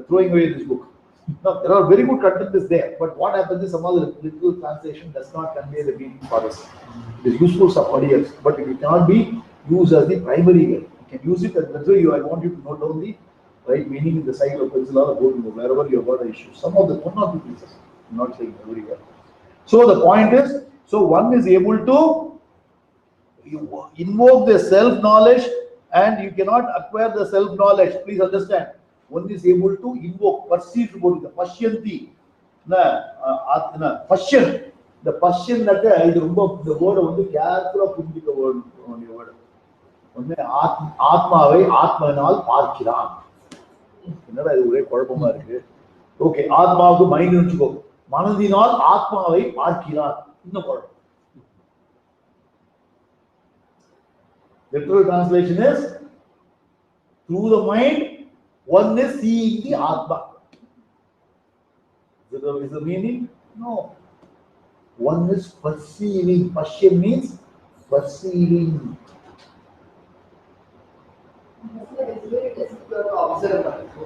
throwing away this book. No, there are very good content is there, but what happens is some of the literal translation does not convey the meaning for us. It is useful for somebody else, but it cannot be used as the primary way. You can use it, and that's why I want you to note down the right meaning in the side of pencil or go to wherever you have got an issue. Some of the one or two pieces. I'm not saying everywhere. So the point is, so one is able to invoke the self-knowledge, and you cannot acquire the self-knowledge. Please understand. One is able to invoke, perceive about the pashyanti. Passion. The passion that the word only careful of the word on your word. ஆத்மாவை ஆத்மனால் பார்க்கிறான். என்னடா இது ஒரே குழப்பமா இருக்கு. Okay, ஆத்மாவுக்கு mind வச்சுக்கோ. மனதினால் ஆத்மாவை பார்க்கிறான். இன்னும் குழப்பம். Literal translation is, through the mind, one is seeing the Atma. Is the meaning? No. One is perceiving. Pashyan means perceiving.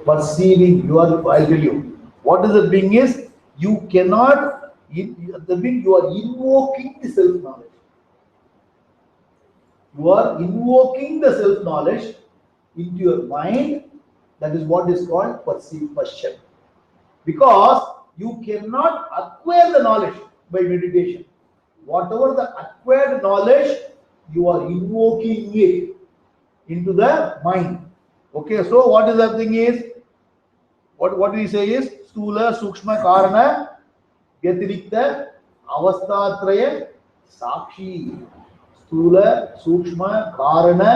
Perceiving. I'll tell you. What is the thing is, you cannot, the thing you are invoking the self-knowledge. You are invoking the self-knowledge into your mind. That is what is called perception. Because you cannot acquire the knowledge by meditation. Whatever the acquired knowledge, you are invoking it into the mind. Okay, so what is the thing is? What we say is Stula, Sukshma, Karana, Yatirikta, Avastatraya, Sakshi. Stula, Sukshma, Karana,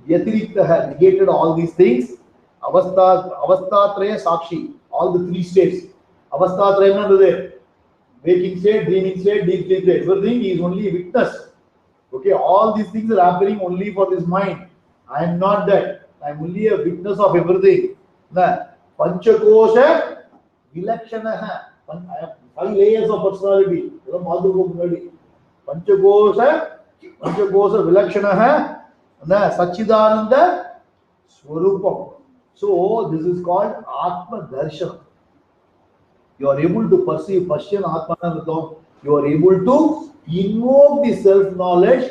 Yatirikta, negated all these things. Avastatraya, Sakshi, all the three states. Avastatraya is there. Waking state, dreaming state, deep sleep state. Everything is only a witness. Okay, all these things are happening only for this mind. I am not that. I am only a witness of everything. Panchakosha, Vilakshanaha. I have 5 layers of personality. Panchakosha, Vilakshanaha, Sachidananda, Swarupam. So this is called Atma Darshan. You are able to perceive Pashyan Atmanam. You are able to invoke the self-knowledge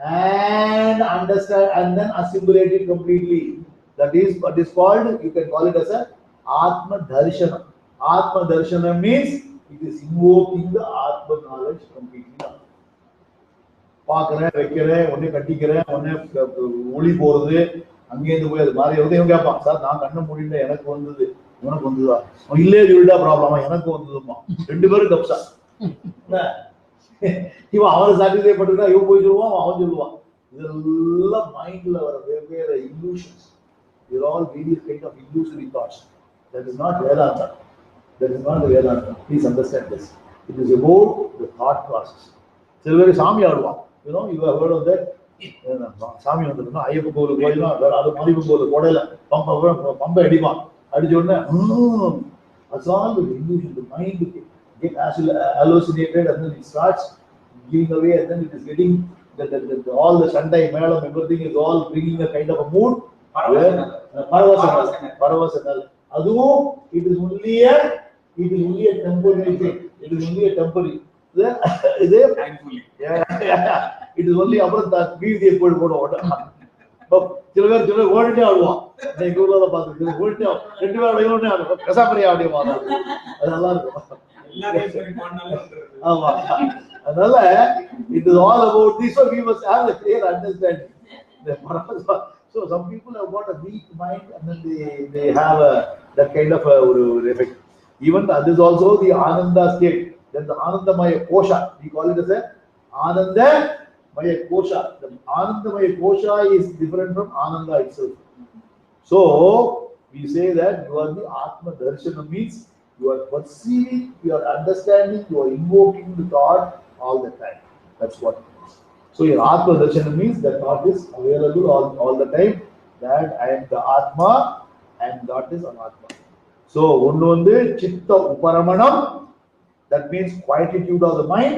and understand and then assimilate it completely. That is what is called, you can call it as a Atma Darshana. Atma Darshana means it is invoking the Atma knowledge completely. பார்க்கிறேன் வைக்கிறேன் உடனே கட்டிக்கிறேன் உடனே ஒளி போறது அங்கேருந்து போய் அது மாதிரி எதையும் கேட்பான். சார் நான் கண்ணை மூடிட்டேன், எனக்கு வந்தது, உனக்கு வந்ததா? இல்லே சொல்லிட்டா ப்ராப்ளமா, எனக்கு வந்ததுமா. 2 பேரும் கப்சா. இவன் அவரை சாட்டிஸ்ஃபை பண்ணிட்டா இவன் போய் சொல்லுவான், அவன் சொல்லுவான். இதெல்லாம் மைண்ட்ல வர வெவ்வேறு illusions. These are all various kind of illusory thoughts. That is not Vedanta. That is not the Vedanta. Please understand this. It is about the thought process. சில பேர் சாமி ஆடுவான். You know, you have heard of that? சாமி வந்துருந்தா ஐயப்ப கோவில் போயிடலாம், அது மாரியப்பன் கோவில் கொடையில பம்பை அடிப்பான். அடிச்ச உடனே that's all the illusion. The mind get hallucinated and then it starts giving away, and then it is getting all the Shandai, Melam, everything is all bringing a kind of a mood. Paravasanal. Adhu, it is only a temporary thing. It is only a temporary. Is it? Thankfully. Yeah. It is only about that. We the good order. But children, what did you want? They go to the bathroom. What did you want? Kasapri audio. It is all about this. So we must have a clear understanding. So some people have got a weak mind and then they have that kind of effect. Even that is also the Ananda state. Then the Anandamaya Kosha, we call it as a Anandamaya Kosha. The Anandamaya Kosha is different from Ananda itself. So we say that you are the Atma Darshana, means you are perceiving, you are understanding, you are invoking the thought all the time. That's what it is. So your Atma Darshana means that thought is available all the time, that I am the Atma and that is Anatma. So one Chitta Uparamanam, that means quietude of the mind.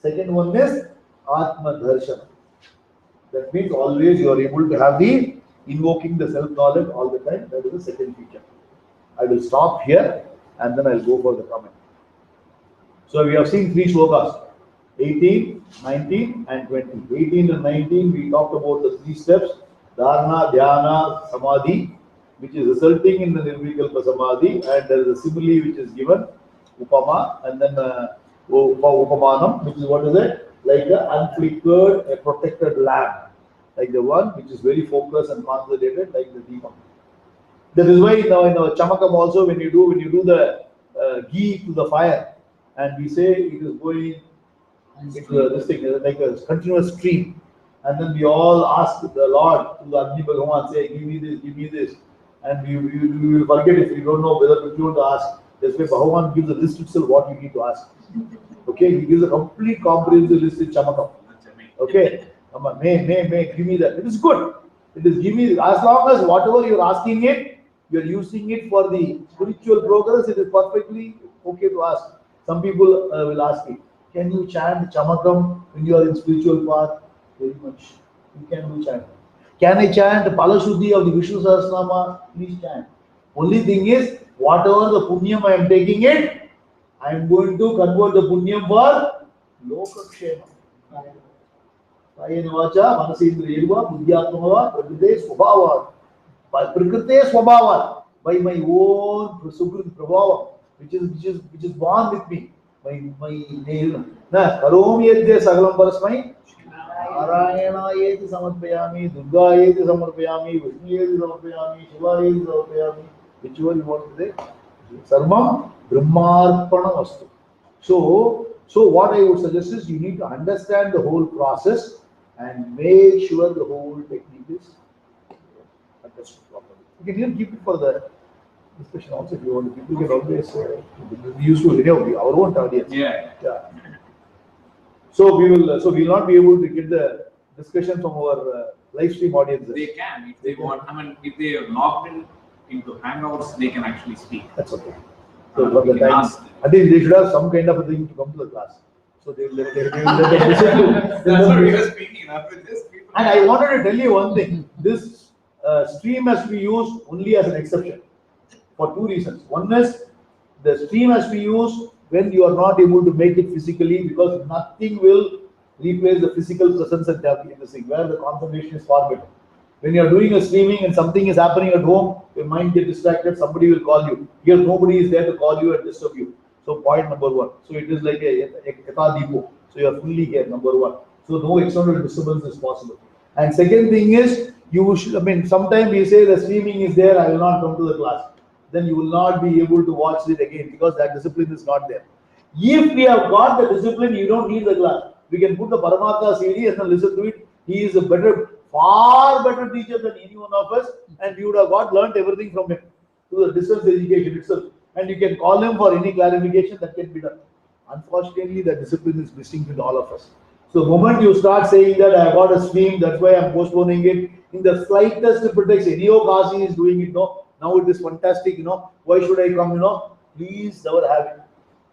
Second one is Atma Darshana. That means always you are able to have the invoking the self-knowledge all the time. That is the second feature. I will stop here. and then I'll go for the comment. So we have seen 3 shlokas, 18, 19 and 20. 18 and 19 we talked about the 3 steps, dharana, dhyana, samadhi, which is resulting in the nirvikalpa samadhi, and there is a simile which is given, upama, and then upamanam, which is what is it? Like an unflickered, a protected lamp, like the one which is very focused and concentrated, like the deepam. That is why now in our chamakam also, when you do the ghee to the fire, and we say it is going into this thing like a continuous stream, and then we all ask the Lord to the Agni Bhagavan, say, give me this, and we will forget if we don't know whether we want to ask. That's why Bhagavan gives a list itself what you need to ask. Okay, he gives a complete comprehensive list in chamakam. Okay, may, give me that. It is good. It is give me, as long as whatever you are asking it, you are using it for the spiritual progress, it is perfectly okay to ask. Some people will ask me, can you chant chamakam when you are in spiritual path? Very much. You can do chant. Can I chant Palashuddhi of the Vishnu Sahasranama? Please chant. Only thing is, whatever the punyam I am taking it, I am going to convert the punyam for lokakshema. Kayena vacha, manasindriyeva, buddhyatmava, prakrite swabhava. By prakrite swabhava, by my own sukrit prabhava, which is born with me. My na karomi yadya sagalam parasmai Narayana yeti samarpayami, Durga yeti samarpayami, Vishnu yeti samarpayami, Shiva yeti samarpayami, whichever you want to say. Sarvam Brahmarpana vastu. So what I would suggest is you need to understand the whole process and make sure the whole technique is understood properly. You can even keep it for the discussion also if you want. People can always be useful. Our own audience. Yeah. So we will not be able to get the discussion from our live stream audiences. They can if they want. I mean, if they are logged into Hangouts, they can actually speak. That's okay. So for the time, I think they should have some kind of a thing to come to the class. So they will let them listen to. That's what we were speaking of with this people. And I wanted to tell you one thing. This stream has to be used only as an exception for 2 reasons. One is the stream has to be used when you are not able to make it physically, because nothing will replace the physical presence and in the thing where the concentration is far better. When you are doing a streaming and something is happening at home, your mind gets distracted, somebody will call you. Here nobody is there to call you and disturb you. So point number 1. So it is like a ekadipo. So you are fully here, number 1. So no external disturbance is possible. And second thing is, you should, sometimes we say the streaming is there, I will not come to the class. Then you will not be able to watch it again because that discipline is not there. If we have got the discipline, you don't need the class. We can put the Paramatma CD and then listen to it. He is a far better teacher than any one of us, and we would have learnt everything from him through the distance education itself. And you can call him for any clarification that can be done. Unfortunately, the discipline is missing with all of us. So the moment you start saying that I got a stream, that's why I'm postponing it, in the slightest pretext, Enio Kasi is doing it, no. Now it is fantastic, why should I come, please never have it.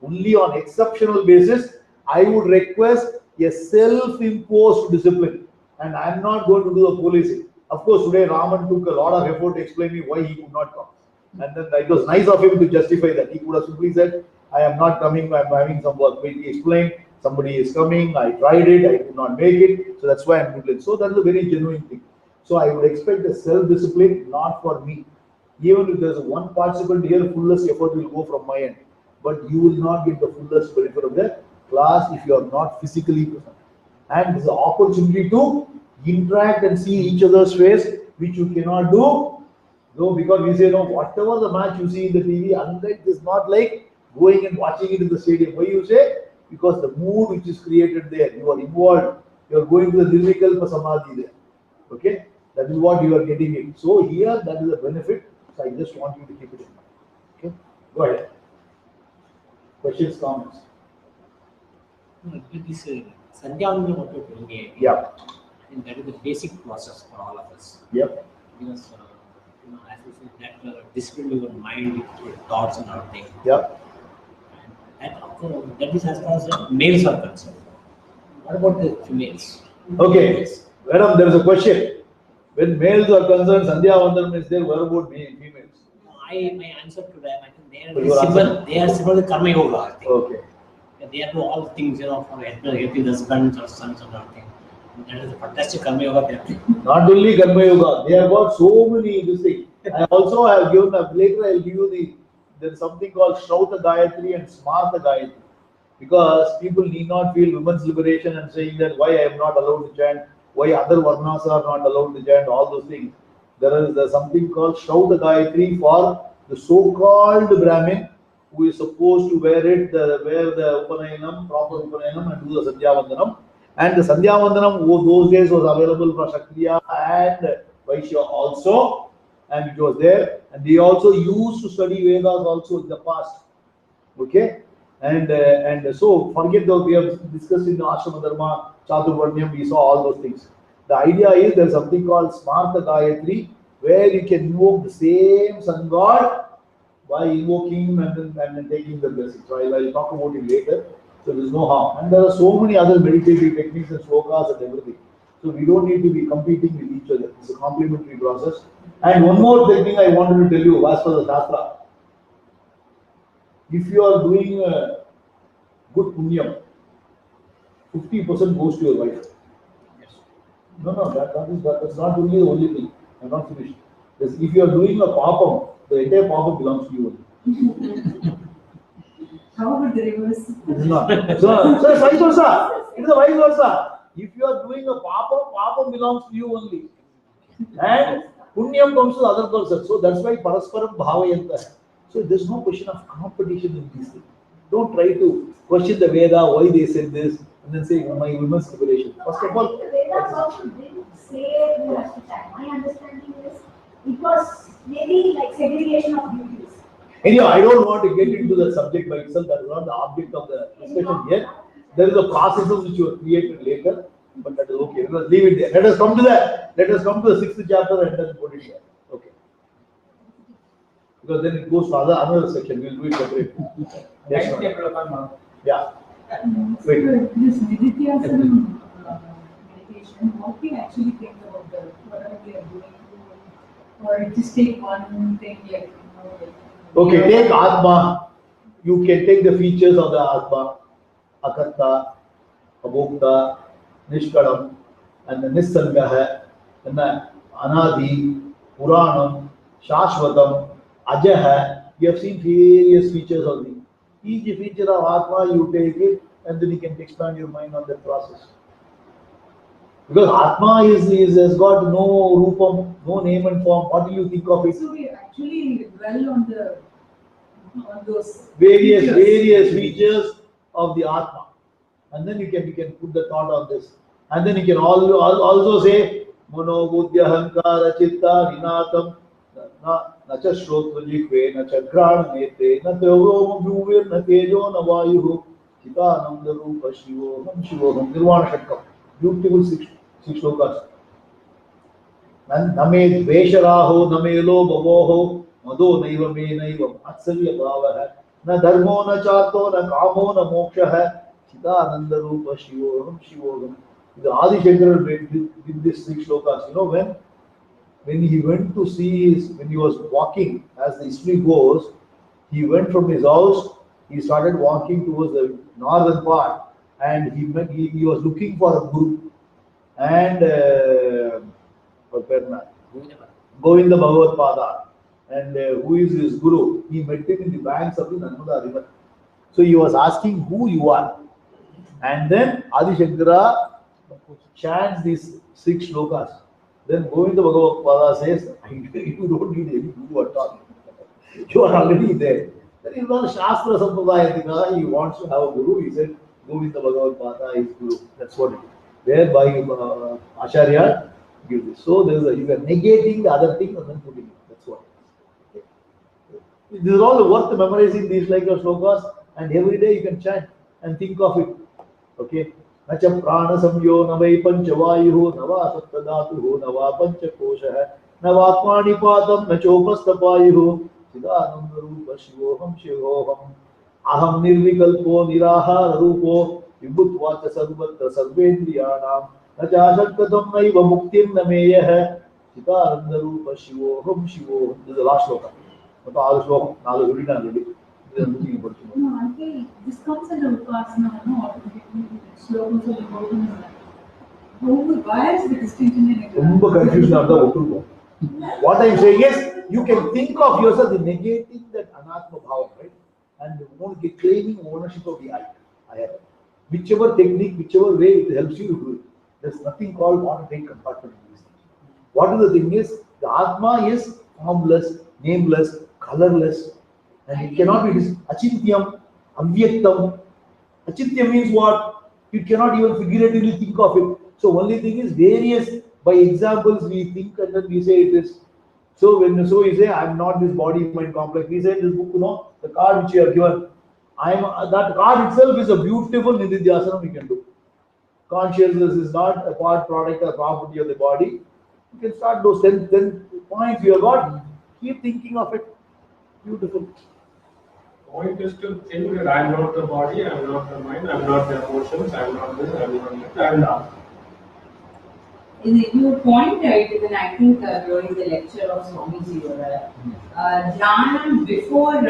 Only on exceptional basis, I would request a self-imposed discipline, and I'm not going to do the policing. Of course, today Raman took a lot of effort to explain me why he could not come. And then it was nice of him to justify that. He could have simply said, I am not coming, I'm having some work. But he explained, somebody is coming, I tried it, I could not make it, so that's why I'm doing it. So that is a very genuine thing. So I would expect a self-discipline, not for me. Even if there's one participant here, fullest effort will go from my end. But you will not get the fullest benefit of the class if you are not physically present. And there's an opportunity to interact and see each other's face, which you cannot do. No, because we say, no, whatever the match you see in the TV, unlike it's not like going and watching it in the stadium. Why you say? Because the mood which is created there, you are involved. You are going to the Nirvikalpa Samadhi there. Okay? That is what you are getting it. So here, that is a benefit. So I just want you to keep it in mind. Okay? Go ahead. Questions, comments? This Sandhyavandanam what you're doing here, Yeah. I think that is the basic process for all of us. Yep. Because, as you said, that discipline your mind with your thoughts and everything. Yep. And that is as far as the males are concerned. What about the females? Okay. Madam, there is a question. When males are concerned, Sandhya Vandanam is there. What about females? my answer to them, I think So your answer- they are similar to Karma Yoga, I think. Okay. They are do all things, for helping the husbands or sons or something. That is a fantastic Karma Yoga they are doing. Not only Karma Yoga, they have got so many this thing. I also have given up later. I'll give you there is something called Shrauta Gayatri and Smarta Gayatri. Because people need not feel women's liberation and saying that why I am not allowed to chant, why other varnas are not allowed to chant, all those things. There's something called Shrauta Gayatri for the so-called Brahmin who is supposed to wear the Upanayanam, proper Upanayanam and do the Sandhyavandanam. And the Sandhyavandanam those days was available for Kshatriya and Vaishya also, and it was there. And they also used to study Vedas also in the past. Okay? And so forget that we have discussed in the Ashrama Dharma, Chaturvarnyam, we saw all those things. The idea is there's something called Smarta Gayatri where you can invoke the same sun god by invoking him and then taking the blessing. So I'll talk about it later. So there's no harm. And there are so many other meditative techniques and slokas and everything. So we don't need to be competing with each other. It's a complementary process. And one more thing I wanted to tell you, as per the Shastra. If you are doing good punyam, 50% goes to your wife. Yes. No, that's not only the only thing. I'm not finished. If you are doing a papam, the entire papam belongs to you only. How about the reverse? It is not. So it's vice versa. It is a vice versa. If you are doing a papam belongs to you only. And punyam comes to the other person. So that's why parasparam bhavayanta. So there's no question of competition in these things. Don't try to question the Veda, why they said this, and then say, my women's liberation. First of all, The Vedas also didn't say you have to chant. My understanding is it was maybe like segregation of duties. anyhow, I don't want to get into the subject by itself. That is not the object of the discussion yet. There is a process which you have created later, but that is okay. Let us leave it there. Let us come to the 6th chapter and then put it there. Okay. Because then it goes to another section. We'll do it separately. Yes, ma'am. Timetable of Karma. Yeah. So Wait. this Nidityasanam meditation, what we actually think about whatever we are doing, or just take one thing like, Okay, take Atma. You can take the features of the Atma. Akarta, Abhokta, Nishkalam, and the Nissangaha, and the Anadi, Puranam, Shashvatam, Ajaha. You have seen various features of the. Each feature of Atma, you take it, and then you can expand your mind on that process. Because Atma has got no rupam, no name and form. What do you think of it? so we actually dwell on those Various features of the Atma. And then you can put the thought on this. And then you can also say, Mano Buddhya Hankara Chitta Ninatam Nacha Shrotra Jikve Nacha Grana Nete Natavoma Bhuvir Natejo Navayuhu Chitananda Rupa Shivoham Nirvana Shatkam. Beautiful six shlokas. Name Dvesharaho Namelo Bavoho Mado Naiva Me Naiva Atsalya Bhava Na Dharmo Na Chato Na Kamo Na Moksha Chitananda Rupa Shivoham. The Adi Shankara did this 6 shlokas. When he went to see when he was walking, as the history goes, he went from his house, he started walking towards the northern part, and he was looking for a guru. And Govinda Bhagavad Pada, and who is his guru? He met him in the banks of the Narmada river. So he was asking who you are. And then Adi Shankara chants these 6 shlokas. Then Govinda Bhagavad Pada says, you don't need any guru at all. You are already there. That is not Shastra Sampradaya. He wants to have a guru. He said, Govinda Bhagavad Pada is guru. That's what it is. Thereby Acharya gives this. So you are negating the other thing and then putting it. That's what it is. This is all worth memorizing these like shlokas, and every day you can chant and think of it. Okay. Nacha prana samyo navai panchavayuhu nava sattadatuhu nava panchakoshaha navatmani padam nachopastapayuhu siddhananda rupa shivoham aham nirvikalpo nirahara rupo vibhutvacha sarvatra sarvendriyanam nachashakkatam naiva muktim nameyah siddhananda rupa shivoham. This is the last sloka. மொத்தம் 6 ஸ்லோகம் 4 சொல்லிட்டாங்க already. இது வந்து நீங்க படிச்சுக்கணும். No, I think this comes under Upasana, no, automatically, slogans of the Bhagavad. Why is the distinction in it? ரொம்ப கன்ஃபியூஷனா இருந்தா ஒத்துருக்கும். What I am saying is, you can think of yourself in negating that anatma bhava, right? And claiming ownership of the I have. Whichever technique, whichever way it helps you to do it. There's nothing called one-take compartment in this. What is the thing is, the Atma is formless, nameless, colorless, and it cannot be achintyam, avyaktam. Achintyam means what? You cannot even figuratively think of it. So only thing is various, by examples we think and then we say it is. So when you say, I am not this body mind complex, we say this book, the card which you have given, that card itself is a beautiful nididhyasana we can do. Consciousness is not a product or property of the body. You can start those 10 points you have got, keep thinking of it. Beautiful. Point is to think that I am not the body, I am not the mind, I am not the emotions, I am not this, I am not that, and You point it, then I think during the lecture of Swamiji, Jnanam before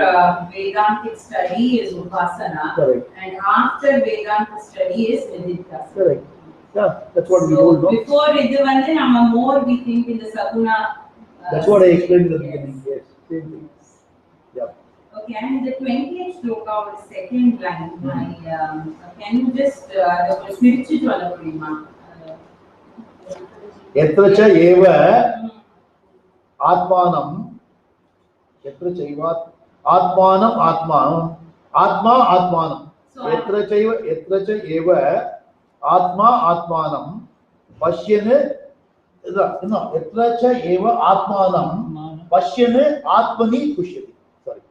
Vedantic study is Upasana, Correct. and after Vedantic study is Nididhyasana. Correct. Yeah, that's what we So told. No? before idu vande nama more we think in the Saguna. That's what I explained in the beginning. Yes, same thing. Yeah. Okay, and the 20th sloka or second line, can you just spiritual Prima? यत्र च एव आत्मानं यत्र चैव आत्मानं आत्मानं आत्मा आत्मानं यत्र च एव आत्मा आत्मानं पश्यन् यत्र च एव आत्मानं पश्यन् आत्मनि तुष्यति सॉरी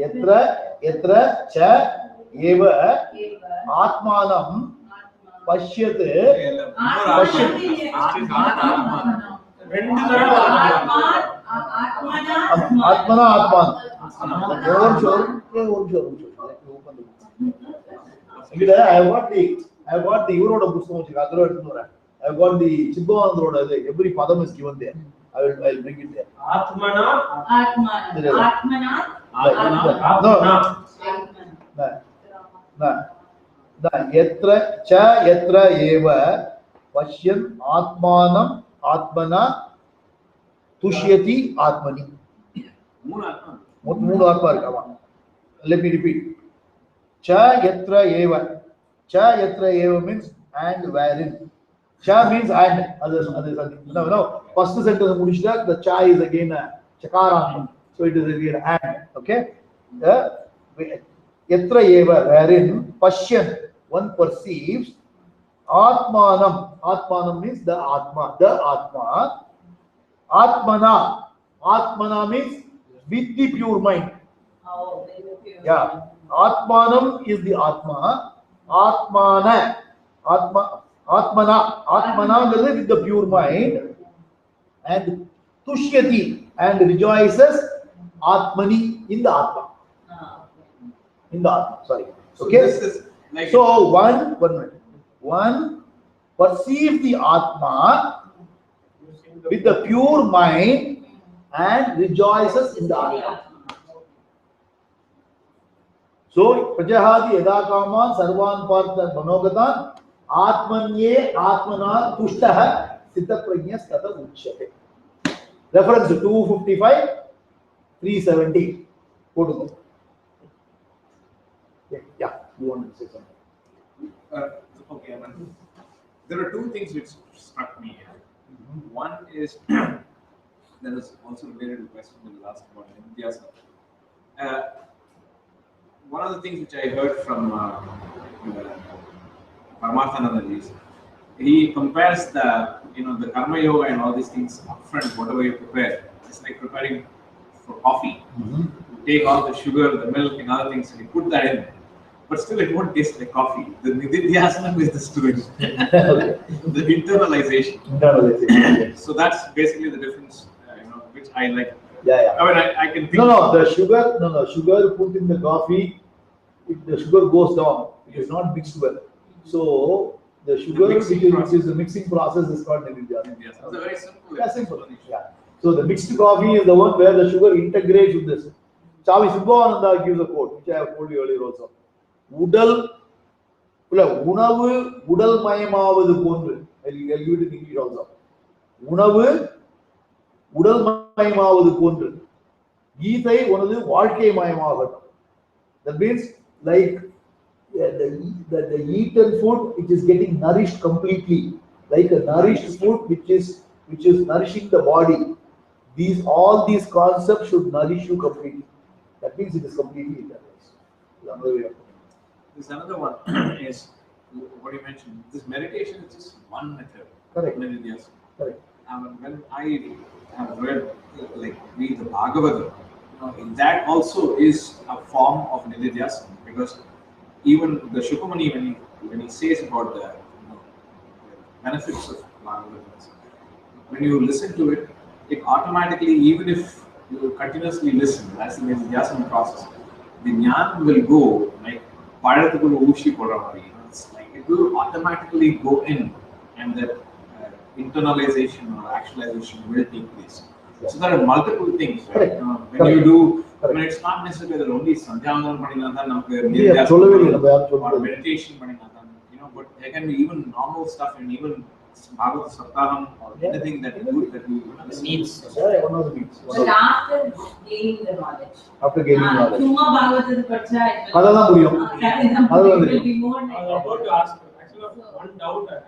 यत्र च एव आत्मानं पश्यत् आत्मना आत्मान I have got the Euroda Pustam, I have got the Chibbavan, every padam is given there. I'll bring it there. Atmana. No. यत्र एव पश्यन् आत्मानं आत्मना तुष्यति आत्मनि मूणु आत्मा इरुक्कु let me repeat yatra eva means and wherein cha means and others no first sentence mudichita the cha is again a chakara so it is again and okay yatra eva wherein pashyan one perceives atmanam means the atma atmana means with the pure mind. Yeah, atmanam is the atma, atmana with the pure mind, and tushyati and rejoices atmani in the atma. Sorry. Okay. So this is like so one perceives the atma with the pure mind and rejoices in the atma. So prajahati yada kaman sarvan partha manogatan atmanye atmana tushtah sita prajnas tata uchyate. Reference 255 370. Go to them. Yeah, you want to say something? Okay, there are two things which struck me here. One is there is also related to the question that was asked about Nididhyasana. One of the things which I heard from Paramarthananda is he compares the the karma yoga and all these things upfront, whatever you prepare. It's like preparing for coffee. You take all the sugar, the milk, and other things, and you put that in. But still, it won't taste like coffee. The Nididhyasana is the stewing, the internalization. So that's basically the difference, which I like. Yeah. I mean, I can think. The sugar put in the coffee, if the sugar goes down, it is not mixed well. So the sugar, which is the mixing process, is called Nididhyasana. Yes, it's a very simple. Yeah, simple. Yeah. So the mixed coffee is the one where the sugar integrates with this. Swami Subhavananda gives a quote, which I have told you earlier also. உணவு உடல் மயமாவது போன்று. I'll give it in English also. உணவு உடல் மயமாவது போன்று. கீதை உனது வாழ்க்கை மயமாகட்டும். That means like the eaten food which is getting nourished completely, like a nourished food which is nourishing the body. All these concepts should nourish you completely. That means it is completely internalized. Another way of putting it. There's another one is what you mentioned. This meditation is just one method. Correct. Correct. When I have read the Bhagavad, that also is a form of Nididhyasana, because even the Shukhamani, when he says about the benefits of Bhagavad, when you listen to it, it automatically, even if you continuously listen, that's the Nididhyasana process, the jnana will go like Padathukku Ushi Podamari. It's like it will automatically go in, and that internalization or actualization will take place. So there are multiple things, right? When you do, I mean, it's not necessarily that only Sandhyanam Padinathan, or meditation Padinathan, but there can be even normal stuff and even Bhagavad Saptaham or anything that you needs. One of the needs. But after gaining the knowledge. After gaining knowledge. Chumma Bhagavad Pacha, it will be more I was about to ask, actually, one doubt I have.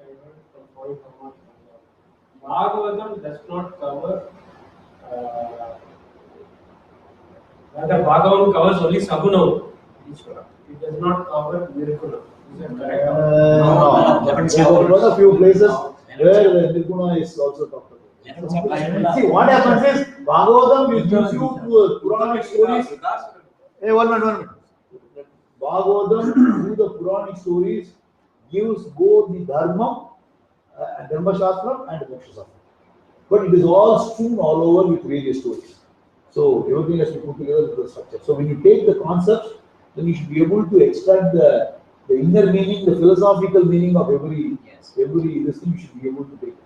I heard from point of Bhagavatam does not cover. Rather, Bhagavatam covers only Sagunam. It does not cover Nirguna. Is that correct? No. There are a few places where Nirguna is also talked about. See, what happens is Bhagavatam gives you Puranic stories. Hey, one minute. Bhagavatam through the Puranic stories gives both the Dharma Shastra and Moksha Shastra. But it is all strewn all over with various stories. So everything has to be put together with the structure. So when you take the concepts, then you should be able to extract the inner meaning, the philosophical meaning of every this thing you should be able to take.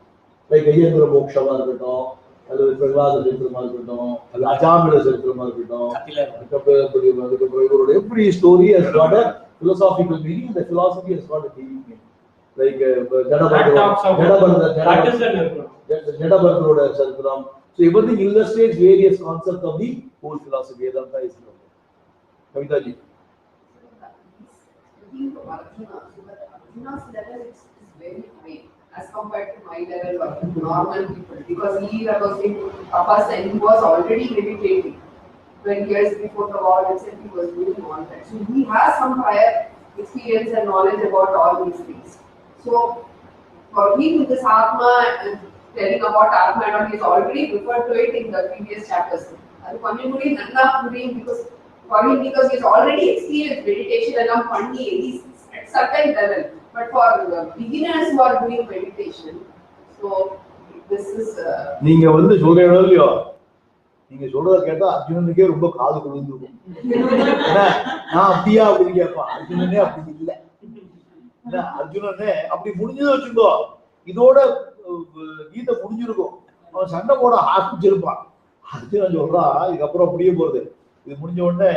Like Ayendra Moksha Margato, Prahlada Margato, Ajamila Margato, every story has got a philosophical meaning, and the philosophy has got a deep meaning. Like Jadabartha Sartram. So everything illustrates various concepts of the whole philosophy. Vedanta is Kavita ji. Arjuna's level is very high as compared to my level of normal people, because he was in tapas and he was already meditating 20 years before the war itself. He was doing all that, so he has some prior experience and knowledge about all these things. So for him, with this Atma, telling about Atma and all, he has already referred to it in the previous chapters. Because for him, because he's already experienced meditation and he's at certain level. But for beginners who are doing meditation, so this is. நீங்க சொல்றீங்களோ இல்லையோ, நீங்க சொல்றத கேட்டா அர்ஜுனனுக்கே ரொம்ப காது குளிர்ந்துடும். நான் அப்படியா அப்படின்னு கேட்பான். அர்ஜுனனே அப்படி இல்ல. அர்ஜுனனே அப்படி முடிஞ்சது வச்சுக்கோ, இதோட கீதை முடிஞ்சிருக்கும். அவன் சண்டை போட ஆரம்பிச்சிருப்பான். அர்ஜுனன் சொல்றான், இதுக்கப்புறம் முடிய போகுது, இது முடிஞ்ச உடனே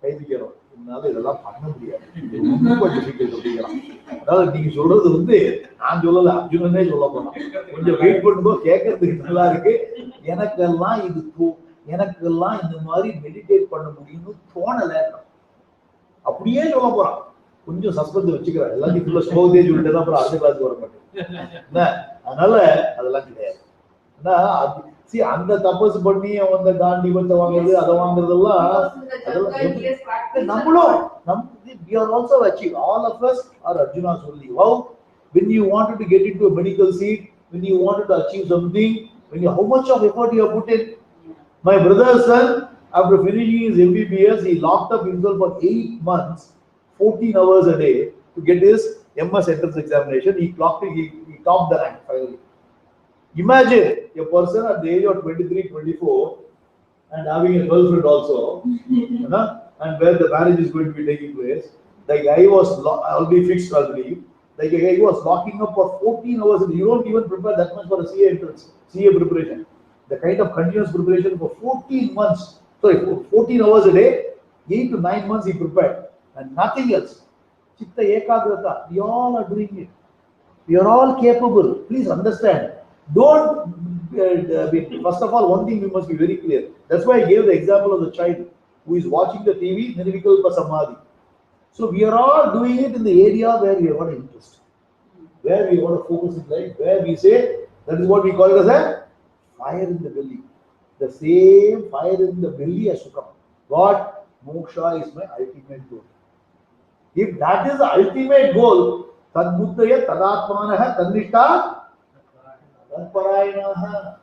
கைதிக்கிறோம், என்னால இதெல்லாம் பண்ண முடியாது, ரொம்ப டிஃபிகல்ட் அப்படிங்கிறான். அதாவது நீங்க சொல்றது நான் சொல்லல, அர்ஜுனனே சொல்ல போறான். கொஞ்சம் வெயிட் பண்ணும்போது கேட்கறதுக்கு நல்லா இருக்கு. எனக்கெல்லாம் இந்த மாதிரி மெடிடேட் பண்ண முடியும்னு தோணல, அப்படியே சொல்ல போறான். கொஞ்சம் சஸ்பென்ஸ் வச்சுக்கிறான். எல்லாத்தையும் ஃபுல்லா ஸ்லோகத்தே சொல்லிட்டு தான் அப்புறம் அடுத்த கிளாஸ் வர மாட்டேன். அதனால அதெல்லாம் கிடையாது. அந்த தபஸ் பண்ணி அந்த காண்டிபத்தை வாங்குறது, அதை வாங்குறதெல்லாம் நம்மளும் we are also achieved. All of us are Arjuna's only. Wow, when you wanted to get into a medical seat, when you wanted to achieve something, how much of effort you have put in. My brother's son, after finishing his MBBS, he locked up himself for 8 months, 14 hours a day to get his MS entrance examination. He topped the rank finally. Imagine a person at the age of 23, 24 and having a girlfriend also, and where the marriage is going to be taking place. The guy was already fixed, I'll believe. Like a guy who was locking up for 14 hours, and you don't even prepare that much for a CA entrance, CA preparation. The kind of continuous preparation for 14 months, sorry, 14 hours a day, 8 to 9 months he prepared, and nothing else. Chitta Ekagrata, we all are doing it. We are all capable. Please understand. Don't, first of all, one thing we must be very clear. That's why I gave the example of the child who is watching the TV, Nirvikalpa Samadhi. So we are all doing it in the area where we have got interest, where we want to focus in life, where we say, that is what we call it as a fire in the belly. The same fire in the belly has to come. God, moksha is my ultimate goal. If that is the ultimate goal, Tadbuddhaya Tadatmanaha Tannishta Tatparayanaha.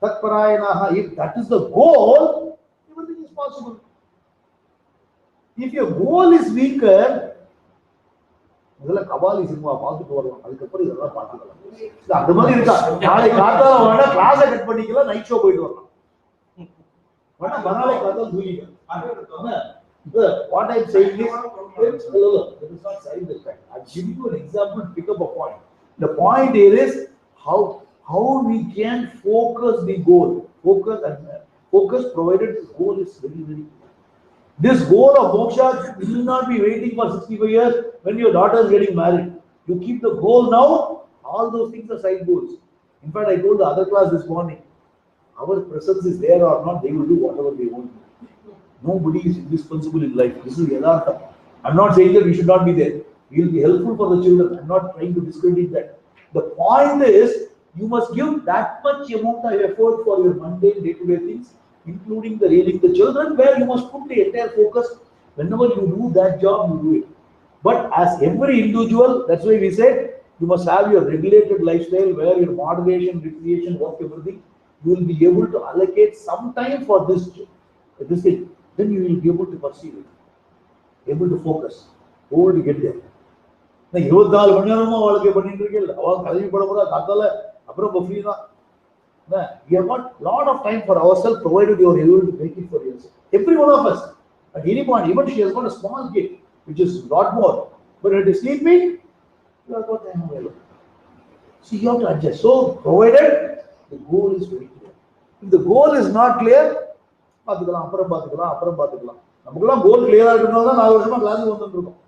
Tatparayanaha. If that is the goal, everything is possible. If your goal is weaker, முதல்ல Kabali cinema பார்த்துட்டு வரலாம், அதுக்கப்புறம் இதெல்லாம் பார்த்துக்கலாம். அந்த மாதிரி இருக்கா? நாளை காத்தால வேணா கிளாஸை கட் பண்ணிக்கலாம், நைட் ஷோ போயிட்டு வரலாம். வேணா மறுநாளை காத்தால தூங்கிக்கலாம். What I'm saying is, that is not saying this fact. I'm giving you an example to pick up a point. The point here is how we can focus the goal. Focus provided the goal is very, very clear. This goal of moksha, you will not be waiting for 65 years when your daughter is getting married. You keep the goal now, all those things are side goals. In fact, I told the other class this morning, our presence is there or not, they will do whatever they want. Nobody is indispensable in life. This is Yadhartha. I'm not saying that we should not be there. We will be helpful for the children. I'm not trying to discredit that. The point is, you must give that much amount of effort for your mundane day-to-day things, including the raising the children, where you must put the entire focus. Whenever you do that job, you do it. But as every individual, that's why we said, you must have your regulated lifestyle where your moderation, recreation, work, everything, you will be able to allocate some time for this thing. Then you will be able to perceive it, able to focus, able to get there. Now, 24 மணி நேரமா வாழ்க்கை பண்ணிட்டு இருக்கீங்க. அவ கல்வி பட போற காத்தால அப்புறம் ஃப்ரீ தான். We have got lot of time for ourselves, provided you are able to make it for yourself. Every one of us, at any point, even she has got a small kid, which is lot more. But when it is sleeping, you have got time available. So you have to adjust. So, provided the goal is very clear. If the goal is not clear, பார்த்துக்கலாம் அப்புறம் பார்த்துக்கலாம். நமக்குலாம் கோல் கிளியரா இருக்கணும் தான் 4 வருஷமா class வந்துட்டு இருக்கோம்.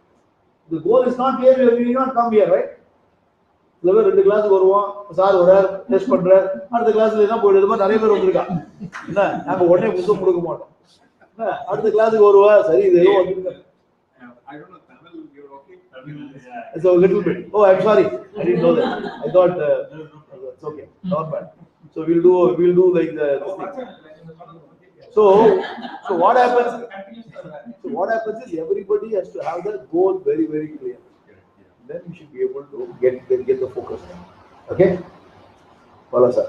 The goal is not clear, we will not come here, right? சில பேர் 2 கிளாஸுக்கு வருவோம், சார் வரார், டெஸ்ட் பண்றார், அடுத்த கிளாஸ்ல என்ன போயிடுது மாதிரி நிறைய பேர் வந்திருக்காங்க. என்ன நாங்க உடனே புத்தகம் கொடுக்க மாட்டோம். அடுத்த கிளாஸுக்கு வருவா, சரி இது ஏதோ வந்துருங்க. I don't know Tamil, you're okay? Tamil, yeah. So a little bit. Oh, I'm sorry, I didn't know that. I thought it's okay, not bad. So we'll do like this thing. So what happens? So what happens is everybody has to have their goal very, very clear. Then you should be able to get the focus. Okay? Follow, sir.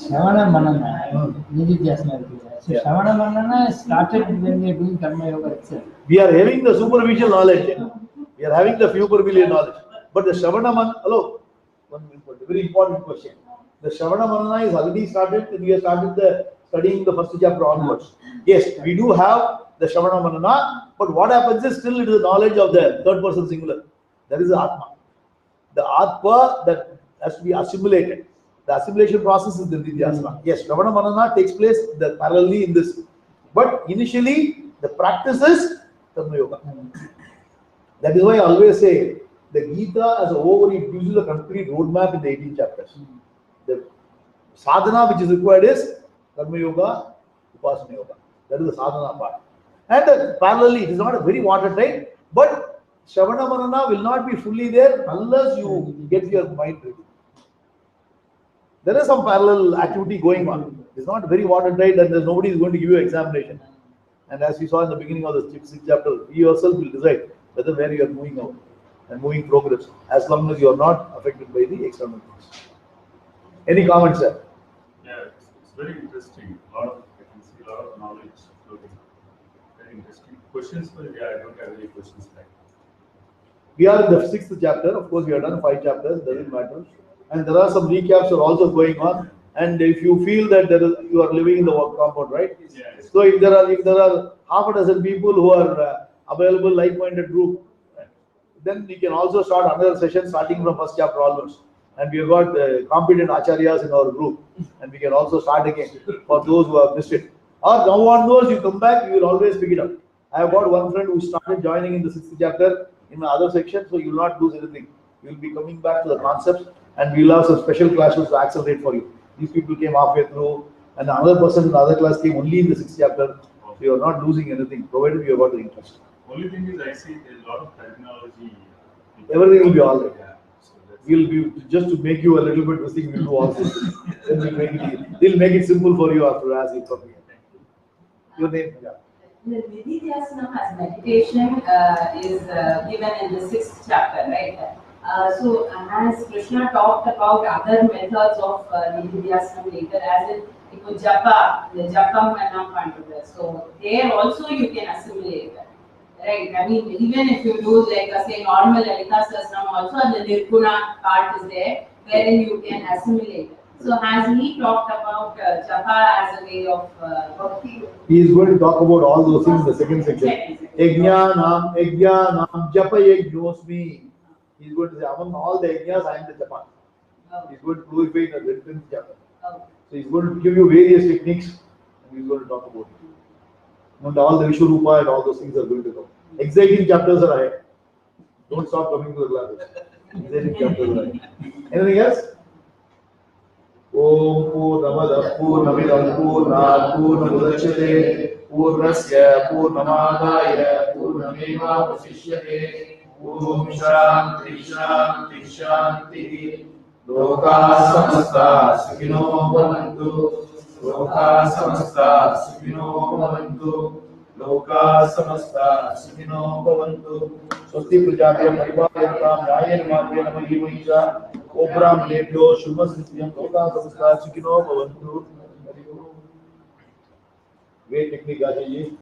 Shravana Manana, Nididhyasana. So Shravana Manana started when we are doing Karma Yoga itself. We are having the superficial knowledge. We are having the superficial knowledge. But the Shravana Manana, hello, one very important question. The Shravana Manana is already started. We have started studying the first chapter onwards. Yes, we do have the Shravana Manana, but what happens is still it is the knowledge of the third person singular. That is the Atma. The Atma that has to be assimilated. The assimilation process is the Nididhyasana. Yes, Shravana Manana takes place parallelly in this. But initially, the practice is Karma Yoga. That is why I always say, the Gita as a whole, it gives you the complete roadmap in the 18 chapters. The sadhana which is required is Karma Yoga, Upasana Yoga. That is the sadhana part. And parallelly, it is not a very watertight, but Shravana Manana will not be fully there unless you get your mind ready. There is some parallel activity going on. It's not very watertight and nobody is going to give you examination. And as we saw in the beginning of the 6th chapter, you yourself will decide whether where you are moving out and moving progress, as long as you are not affected by the external things. Any comments, sir? Yeah, it's very interesting. I can see a lot of knowledge floating. Very interesting. Questions? Yeah, I don't have any questions like. We are in the 6th chapter. Of course, we have done 5 chapters. Doesn't matter. And there are some recaps are also going on. And if you feel that you are living in the work compound, right? Yes. So if there are half a dozen people who are available, like-minded group, then we can also start another session starting from first chapter onwards. And we have got competent acharyas in our group, and we can also start again for those who have missed it. Or now onwards, you come back, you will always pick it up. I have got one friend who started joining in the 6th chapter in my other section, so you will not lose anything. You will be coming back to the concepts, and we will have some special classes to accelerate for you. These people came halfway through, and another person in the other class came only in the 6th chapter. So you are not losing anything, provided you have got the interest. Only thing is, I see there's a lot of terminology. Everything will be all right. Yeah. So that's We'll be just to make you a little bit this thing. We'll do all this. Then we'll make it simple for you after as you come here. Your name? Yeah. The Nididhyasana as meditation is given in the 6th chapter, right? So as Krishna talked about other methods of Nididhyasana later, as in japa, the japam manam pandava. So there also you can assimilate that, right? I mean, even if you do like say normal Lalita Sahasranam also, the Nirguna part is there, wherein you can assimilate it. So has he talked about japa as a way of bhakti? He is going to talk about all those things in the second section. Yajnanam, japa yajnosmi. He is going to say, among all the yajnas, I am the japa. He is going to glorify in the 10th chapter. So he is going to give you various techniques, and he is going to talk about it. And all the Vishwarupa and all those things are going to come. Exciting chapters are ahead. Don't stop coming to the classes. Exciting chapters are ahead. Anything else? Om Purnamada Purnamidam Purnat Purnamudachyate Purnasya Purnamadaya Purnameva Vasishyate Om Shanti Shanti Shanti Loka Samasta Sukhino Bhavantu Loka Samasta Sukhino Bhavantu Loka Samasta Sukhino Bhavantu Swasti Prajapya Paripalyantam Yayen Madhyana Mahimahisa Obram Lebhyo Shumasrityam Loka Samasta Sukhino Bhavantu. Great technique, Ajayi.